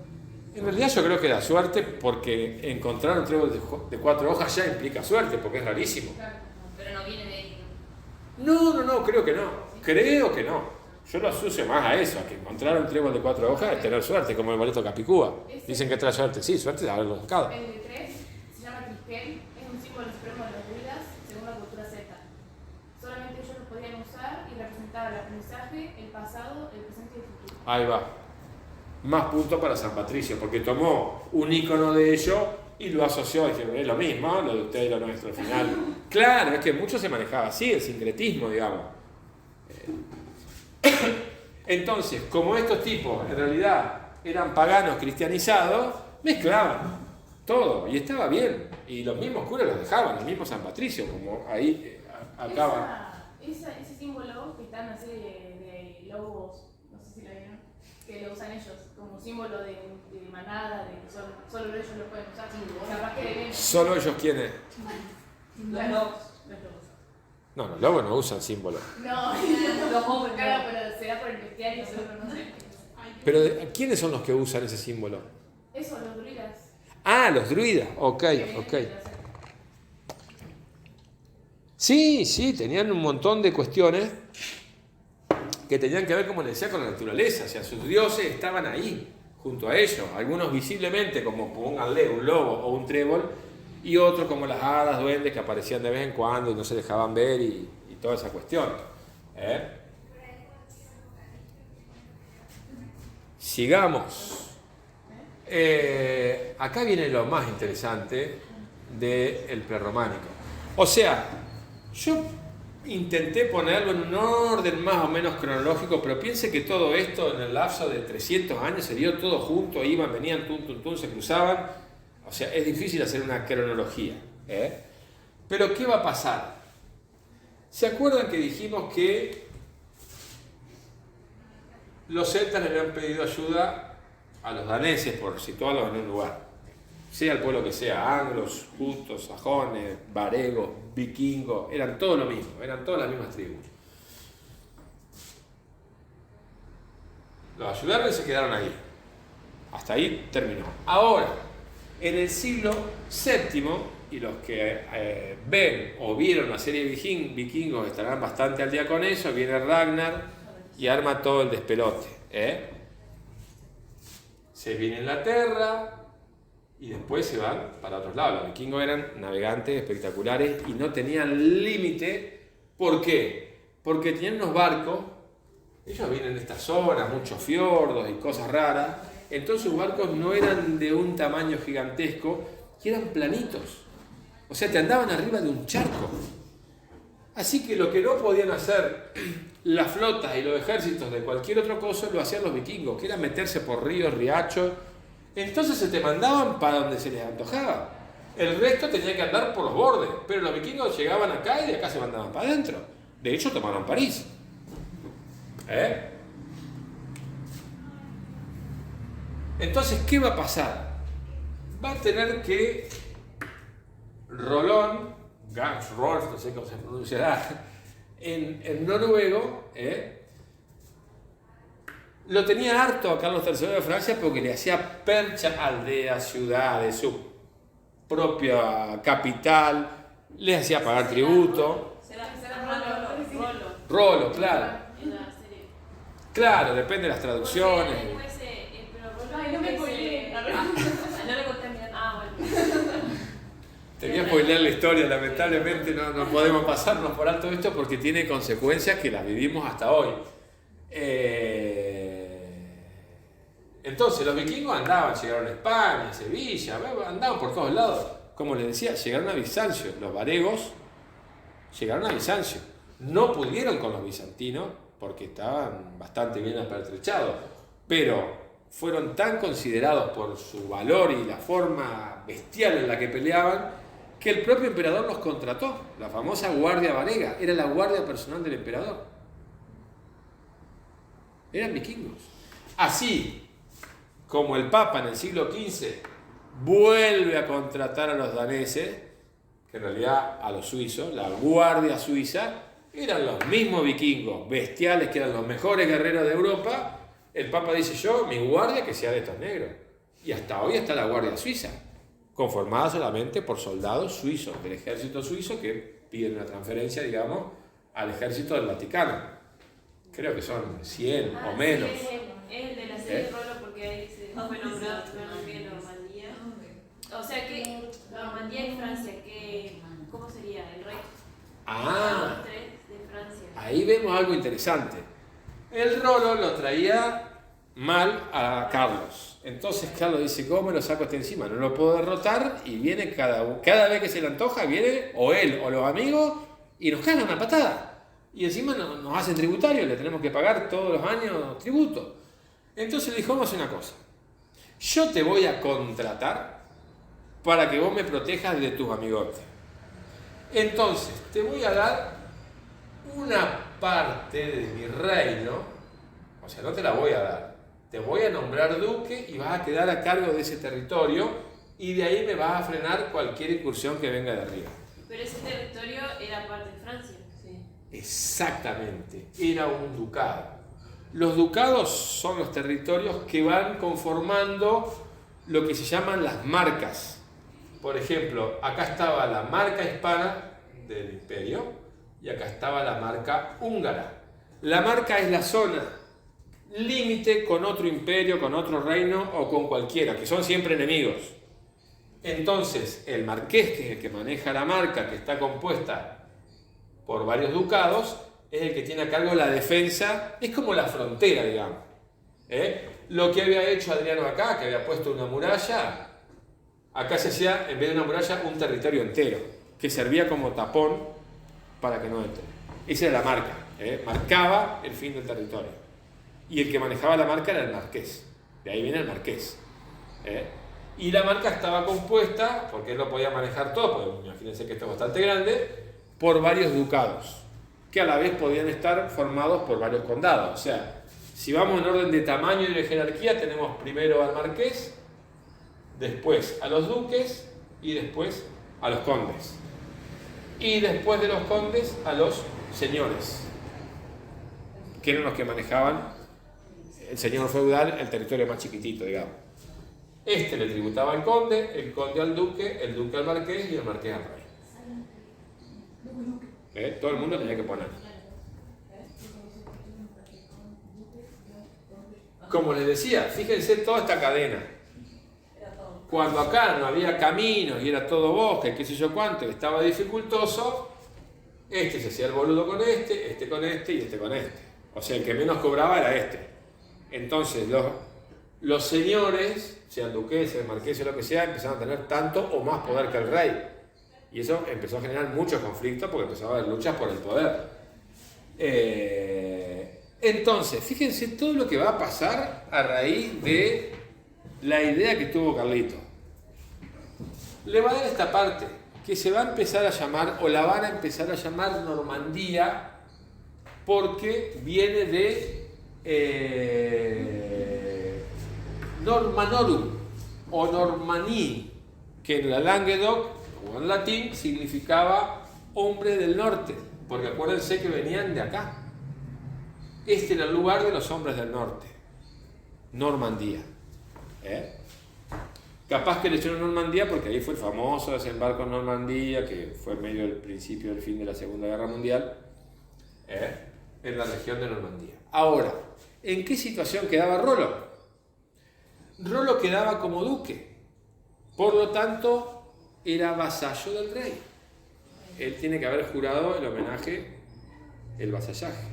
en realidad yo creo que da suerte porque encontrar un trébol de cuatro hojas ya implica suerte, porque es rarísimo. Pero no viene de ahí. No, creo que no. Creo que no. Yo lo asocio más a eso, a que encontrar un trébol de cuatro hojas es tener suerte, como el boleto Capicúa. Dicen que trae suerte. Sí, suerte de haberlo buscado. El de 3 se llama Triskel, es un símbolo supremo de los druidas según la cultura celta. Solamente ellos lo podían usar y representaba el aprendizaje, el pasado, el presente y el futuro. Ahí va. Más puntos para San Patricio, porque tomó un icono de ello y lo asoció. Dijeron, es lo mismo, lo de usted y lo nuestro al final. Claro, es que mucho se manejaba así, el sincretismo, digamos. Entonces, como estos tipos en realidad eran paganos cristianizados, mezclaban todo y estaba bien. Y los mismos curas los dejaban, el mismo San Patricio, como ahí acaba. Ese símbolo que están así de lobos, no sé si lo vieron, que lo usan ellos como símbolo de manada, de que solo ellos lo pueden usar. Capaz que ¿Solo ellos quiénes? los lobos. No, los lobos no usan símbolo. No, los hombres, claro, pero será por el bestiario, seguro, no sé. Pero ¿quiénes son los que usan ese símbolo? Eso, los druidas. Ah, los druidas, ok. Sí, tenían un montón de cuestiones que tenían que ver, como les decía, con la naturaleza. O sea, sus dioses estaban ahí, junto a ellos. Algunos visiblemente, como pónganle un lobo o un trébol, y otros como las hadas, duendes, que aparecían de vez en cuando y no se dejaban ver y toda esa cuestión. Sigamos. Acá viene lo más interesante del prerrománico. O sea, yo intenté ponerlo en un orden más o menos cronológico, pero piense que todo esto en el lapso de 300 años se dio todo junto, iban, venían, se cruzaban. O sea, es difícil hacer una cronología. Pero ¿qué va a pasar? ¿Se acuerdan que dijimos que los celtas le habían pedido ayuda a los daneses por situarlos en un lugar? Sea el pueblo que sea, anglos, jutos, sajones, varegos, vikingos, eran todo lo mismo, eran todas las mismas tribus. Los ayudaron y se quedaron ahí. Hasta ahí terminó. Ahora, en el siglo VII, y los que ven o vieron la serie Vikingos estarán bastante al día con eso, viene Ragnar y arma todo el despelote. Se viene a Inglaterra y después se van para otros lados. Los vikingos eran navegantes espectaculares y no tenían límite. ¿Por qué? Porque tenían unos barcos, ellos vienen de esta zona, muchos fiordos y cosas raras, entonces sus barcos no eran de un tamaño gigantesco y eran planitos. O sea, te andaban arriba de un charco. Así que lo que no podían hacer las flotas y los ejércitos de cualquier otro cosa lo hacían los vikingos, que era meterse por ríos, riachos. Entonces se te mandaban para donde se les antojaba. El resto tenía que andar por los bordes, pero los vikingos llegaban acá y de acá se mandaban para adentro. De hecho, tomaron París. Entonces, ¿qué va a pasar? Va a tener que Rolón, Gans Rolf, no sé cómo se pronunciará, en noruego, lo tenía harto a Carlos III de Francia porque le hacía percha aldeas, ciudades, su propia capital, les hacía pagar tributo. Será Rolo, claro. en la serie. Claro, depende de las traducciones. Ay, no me spoileé. No le conté a mi bueno. Tenía que spoilear la historia, lamentablemente no podemos pasarnos por alto esto porque tiene consecuencias que las vivimos hasta hoy. Entonces los vikingos andaban, llegaron a España, a Sevilla, andaban por todos lados. Como les decía, llegaron a Bizancio. Los varegos llegaron a Bizancio. No pudieron con los bizantinos porque estaban bastante bien apertrechados, pero fueron tan considerados por su valor y la forma bestial en la que peleaban que el propio emperador los contrató. La famosa guardia varega era la guardia personal del emperador. Eran vikingos. Así como el Papa en el siglo XV vuelve a contratar a los daneses, que en realidad a los suizos, la guardia suiza, eran los mismos vikingos, bestiales, que eran los mejores guerreros de Europa. El Papa dice: yo, mi guardia, que sea de estos negros. Y hasta hoy está la guardia suiza, conformada solamente por soldados suizos, del ejército suizo, que piden una transferencia, digamos, al ejército del Vaticano. Creo que son 100 o menos. Sí, es el de la serie Rolo, porque ahí se fue nombrado que Normandía. O sea que Normandía y Francia, ¿cómo sería? El rey. Ah, Los tres de Francia. ahí vemos algo interesante. El Rolo lo traía mal a Carlos. Entonces Carlos dice: ¿cómo me lo saco este encima? No lo puedo derrotar. Y viene cada vez que se le antoja, viene o él o los amigos y nos cagan una patada. Y encima nos hacen tributarios, le tenemos que pagar todos los años tributo. Entonces le dijo: vamos a hacer una cosa. Yo te voy a contratar para que vos me protejas de tus amigotes. Entonces te voy a dar una parte de mi reino, o sea, no te la voy a dar, te voy a nombrar duque y vas a quedar a cargo de ese territorio y de ahí me vas a frenar cualquier incursión que venga de arriba. Pero ese territorio era parte de Francia. Sí. Exactamente, era un ducado. Los ducados son los territorios que van conformando lo que se llaman las marcas. Por ejemplo, acá estaba la marca hispana del imperio y acá estaba la marca húngara. La marca es la zona límite con otro imperio, con otro reino o con cualquiera, que son siempre enemigos. Entonces, el marqués, que es el que maneja la marca, que está compuesta por varios ducados, es el que tiene a cargo la defensa, es como la frontera, digamos. Lo que había hecho Adriano acá, que había puesto una muralla, acá se hacía, en vez de una muralla, un territorio entero, que servía como tapón para que no entre. Esa era la marca, marcaba el fin del territorio. Y el que manejaba la marca era el marqués, de ahí viene el marqués. Y la marca estaba compuesta, porque él lo podía manejar todo, porque imagínense que esto es bastante grande, por varios ducados, que a la vez podían estar formados por varios condados. O sea, si vamos en orden de tamaño y de jerarquía, tenemos primero al marqués, después a los duques y después a los condes. Y después de los condes a los señores, que eran los que manejaban el señor feudal, el territorio más chiquitito, digamos. Este le tributaba al conde, el conde al duque, el duque al marqués y el marqués al rey. Todo el mundo tenía que poner. Como les decía, fíjense toda esta cadena. Cuando acá no había caminos y era todo bosque, qué sé yo cuánto, estaba dificultoso, este se hacía el boludo con este con este y este con este. O sea, el que menos cobraba era este. Entonces, los señores, sean duqueses, marqueses, lo que sea, empezaron a tener tanto o más poder que el rey. Y eso empezó a generar muchos conflictos porque empezó a haber luchas por el poder. Entonces, fíjense todo lo que va a pasar a raíz de la idea que tuvo Carlito. Le va a dar esta parte, que se va a empezar a llamar, o la van a empezar a llamar Normandía, porque viene de Normanorum o Normanie, que en la Languedoc o en latín significaba hombre del norte, porque acuérdense que venían de acá. Este era el lugar de los hombres del norte, Normandía. Capaz que le echaron Normandía porque ahí fue el famoso desembarco en Normandía, que fue medio del principio del fin de la Segunda Guerra Mundial, en la región de Normandía. Ahora, ¿en qué situación quedaba Rollo? Rollo quedaba como duque, por lo tanto era vasallo del rey. Él tiene que haber jurado el homenaje, el vasallaje.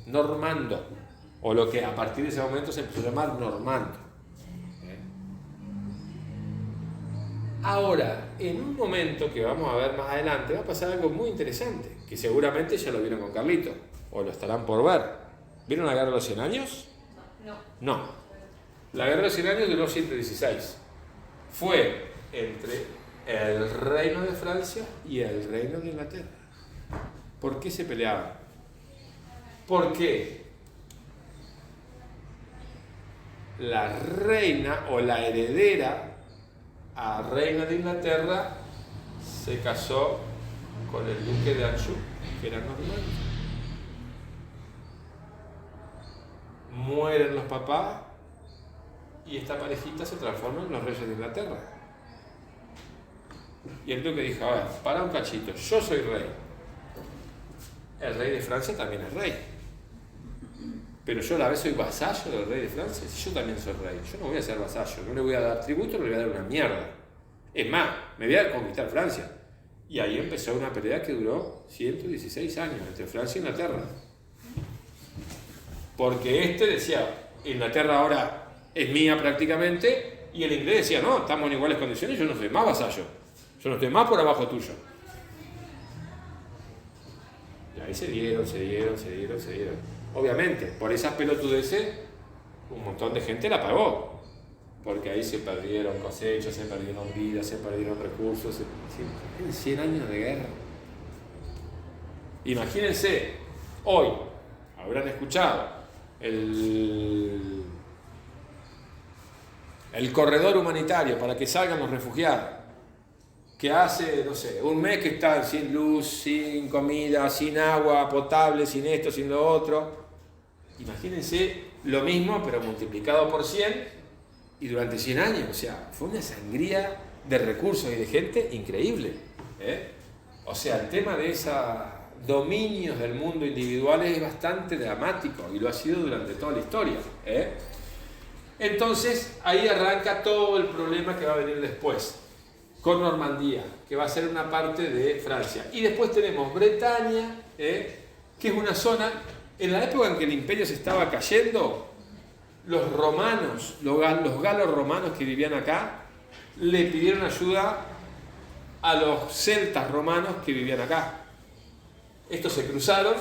Normando, o lo que a partir de ese momento se empezó a llamar normando. Ahora, en un momento que vamos a ver más adelante, va a pasar algo muy interesante, que seguramente ya lo vieron con Carlito, o lo estarán por ver. ¿Vieron la Guerra de los 100 años? No. La Guerra de los 100 años duró 116. Fue entre el reino de Francia y el reino de Inglaterra. ¿Por qué se peleaban? Porque la reina o la heredera a reina de Inglaterra se casó con el duque de Anjou, que era normando. Mueren los papás y esta parejita se transforma en los reyes de Inglaterra. Y el duque dijo: a ver, para un cachito, yo soy rey. El rey de Francia también es rey. Pero yo a la vez soy vasallo del rey de Francia. Si yo también soy rey, yo no voy a ser vasallo, no le voy a dar tributo, no le voy a dar una mierda. Es más, me voy a conquistar Francia. Y ahí empezó una pelea que duró 116 años entre Francia e Inglaterra. Porque este decía, Inglaterra ahora es mía prácticamente, y el inglés decía, no, estamos en iguales condiciones, yo no soy más vasallo, yo no estoy más por abajo tuyo. Y ahí se dieron. Obviamente, por esas pelotudeces, un montón de gente la pagó. Porque ahí se perdieron cosechas, se perdieron vidas, se perdieron recursos. 100 años de guerra. Imagínense, hoy habrán escuchado el corredor humanitario para que salgan los refugiados, que hace, no sé, un mes que están sin luz, sin comida, sin agua potable, sin esto, sin lo otro. Imagínense lo mismo, pero multiplicado por 100 y durante 100 años. O sea, fue una sangría de recursos y de gente increíble. O sea, el tema de dominios del mundo individuales es bastante dramático y lo ha sido durante toda la historia. Entonces ahí arranca todo el problema que va a venir después, con Normandía, que va a ser una parte de Francia. Y después tenemos Bretaña, que es una zona, en la época en que el imperio se estaba cayendo, los romanos, los galos romanos que vivían acá, le pidieron ayuda a los celtas romanos que vivían acá. Estos se cruzaron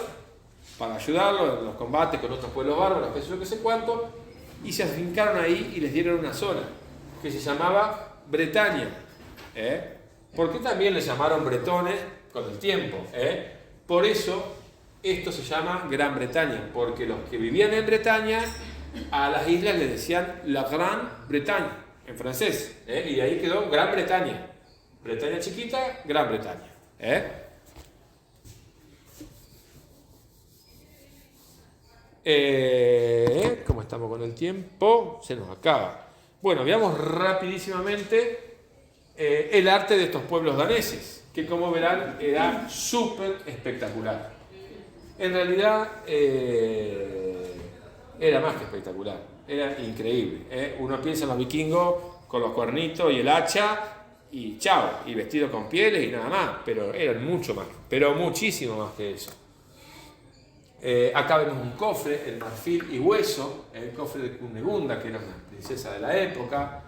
para ayudarlos en los combates con otros pueblos bárbaros, qué sé yo, qué sé cuánto, y se afincaron ahí y les dieron una zona que se llamaba Bretaña. ¿Por qué también le llamaron bretones con el tiempo? Por eso esto se llama Gran Bretaña, porque los que vivían en Bretaña a las islas le decían la Grande Bretagne en francés, y de ahí quedó Gran Bretaña. Bretaña chiquita, Gran Bretaña. ¿Cómo estamos con el tiempo? Se nos acaba. Bueno, veamos rapidísimamente el arte de estos pueblos daneses, que como verán era súper espectacular. En realidad era más que espectacular, era increíble. Uno piensa en los vikingos con los cuernitos y el hacha y chao, y vestidos con pieles y nada más, pero eran mucho más, pero muchísimo más que eso. Acá vemos un cofre, el marfil y hueso, el cofre de Cunegunda, que era una princesa de la época.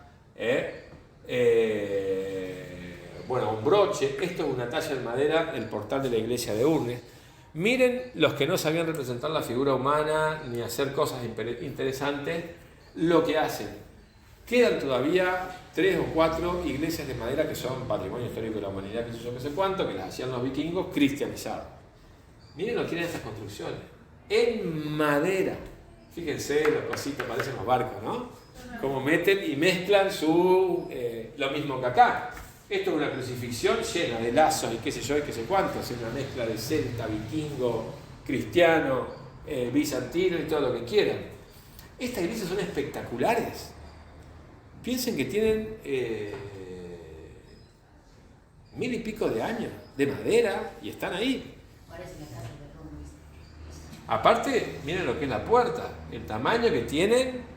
Bueno, un broche. Esto es una talla en madera, el portal de la iglesia de Urnes. Miren los que no sabían representar la figura humana ni hacer cosas interesantes, lo que hacen. Quedan todavía 3 o 4 iglesias de madera que son patrimonio histórico de la humanidad, que sé cuánto, que las hacían los vikingos cristianizados. Miren lo que tienen estas construcciones, en madera. Fíjense, los cositos parecen los barcos, ¿no? Como meten y mezclan lo mismo que acá. Esto es una crucifixión llena de lazos y qué sé yo y qué sé cuánto. Es una mezcla de celta, vikingo, cristiano, bizantino y todo lo que quieran. Estas iglesias son espectaculares. Piensen que tienen 1000 y pico de años de madera y están ahí. Aparte, miren lo que es la puerta, el tamaño que tienen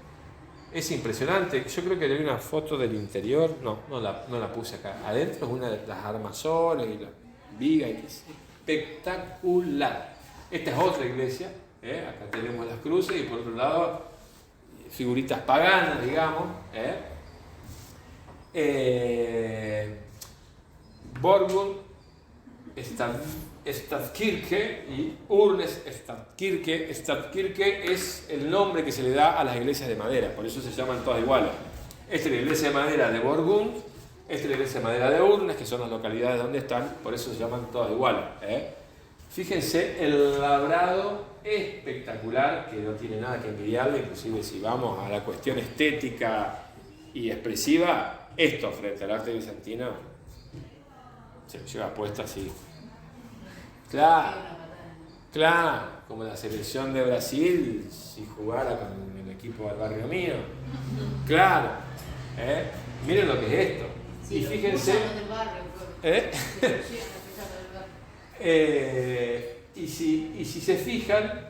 es impresionante. Yo creo que le vi una foto del interior, no la puse acá. Adentro es una de las armazones y la viga, y es espectacular. Esta es otra iglesia, acá tenemos las cruces y por otro lado figuritas paganas, digamos. Borgund Stadtkirke y Urnes Stadtkirke. Stadtkirke es el nombre que se le da a las iglesias de madera, por eso se llaman todas iguales. Esta es la iglesia de madera de Borgund, esta es la iglesia de madera de Urnes, que son las localidades donde están, por eso se llaman todas iguales. Fíjense el labrado espectacular, que no tiene nada que envidiarle, inclusive si vamos a la cuestión estética y expresiva, esto frente al arte bizantino se lo lleva puesto así. Claro, como la selección de Brasil si jugara con el equipo del barrio mío. Claro, miren lo que es esto. Sí, y fíjense. Y si se fijan,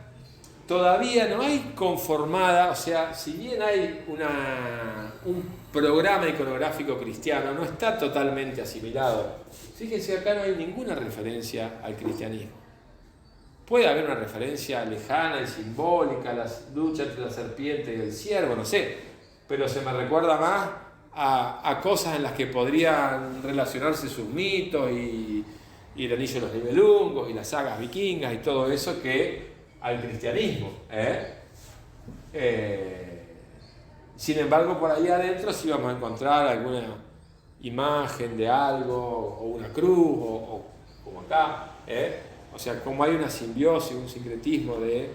todavía no hay conformada, o sea, si bien hay un programa iconográfico cristiano, no está totalmente asimilado. Fíjense, acá no hay ninguna referencia al cristianismo. Puede haber una referencia lejana y simbólica a la lucha entre la serpiente y el ciervo, no sé, pero se me recuerda más a cosas en las que podrían relacionarse sus mitos y el anillo de los Nibelungos y las sagas vikingas y todo eso que al cristianismo. Sin embargo, por ahí adentro sí vamos a encontrar alguna imagen de algo, o una cruz, o como acá. O sea, como hay una simbiosis, un sincretismo de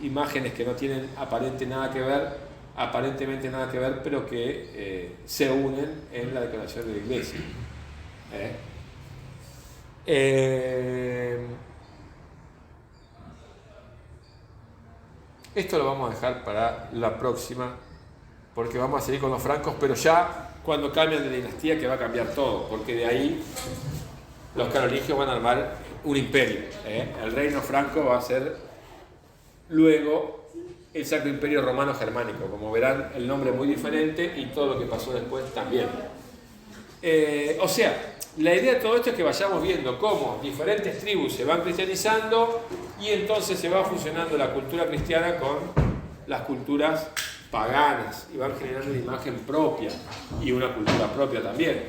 imágenes que no tienen aparentemente nada que ver, pero que se unen en la decoración de la iglesia. Esto lo vamos a dejar para la próxima, porque vamos a seguir con los francos, pero ya cuando cambian de dinastía, que va a cambiar todo, porque de ahí los carolingios van a armar un imperio. El reino franco va a ser luego el Sacro Imperio Romano Germánico. Como verán, el nombre es muy diferente y todo lo que pasó después también. O sea, la idea de todo esto es que vayamos viendo cómo diferentes tribus se van cristianizando y entonces se va fusionando la cultura cristiana con las culturas paganas y van generando una imagen propia y una cultura propia también.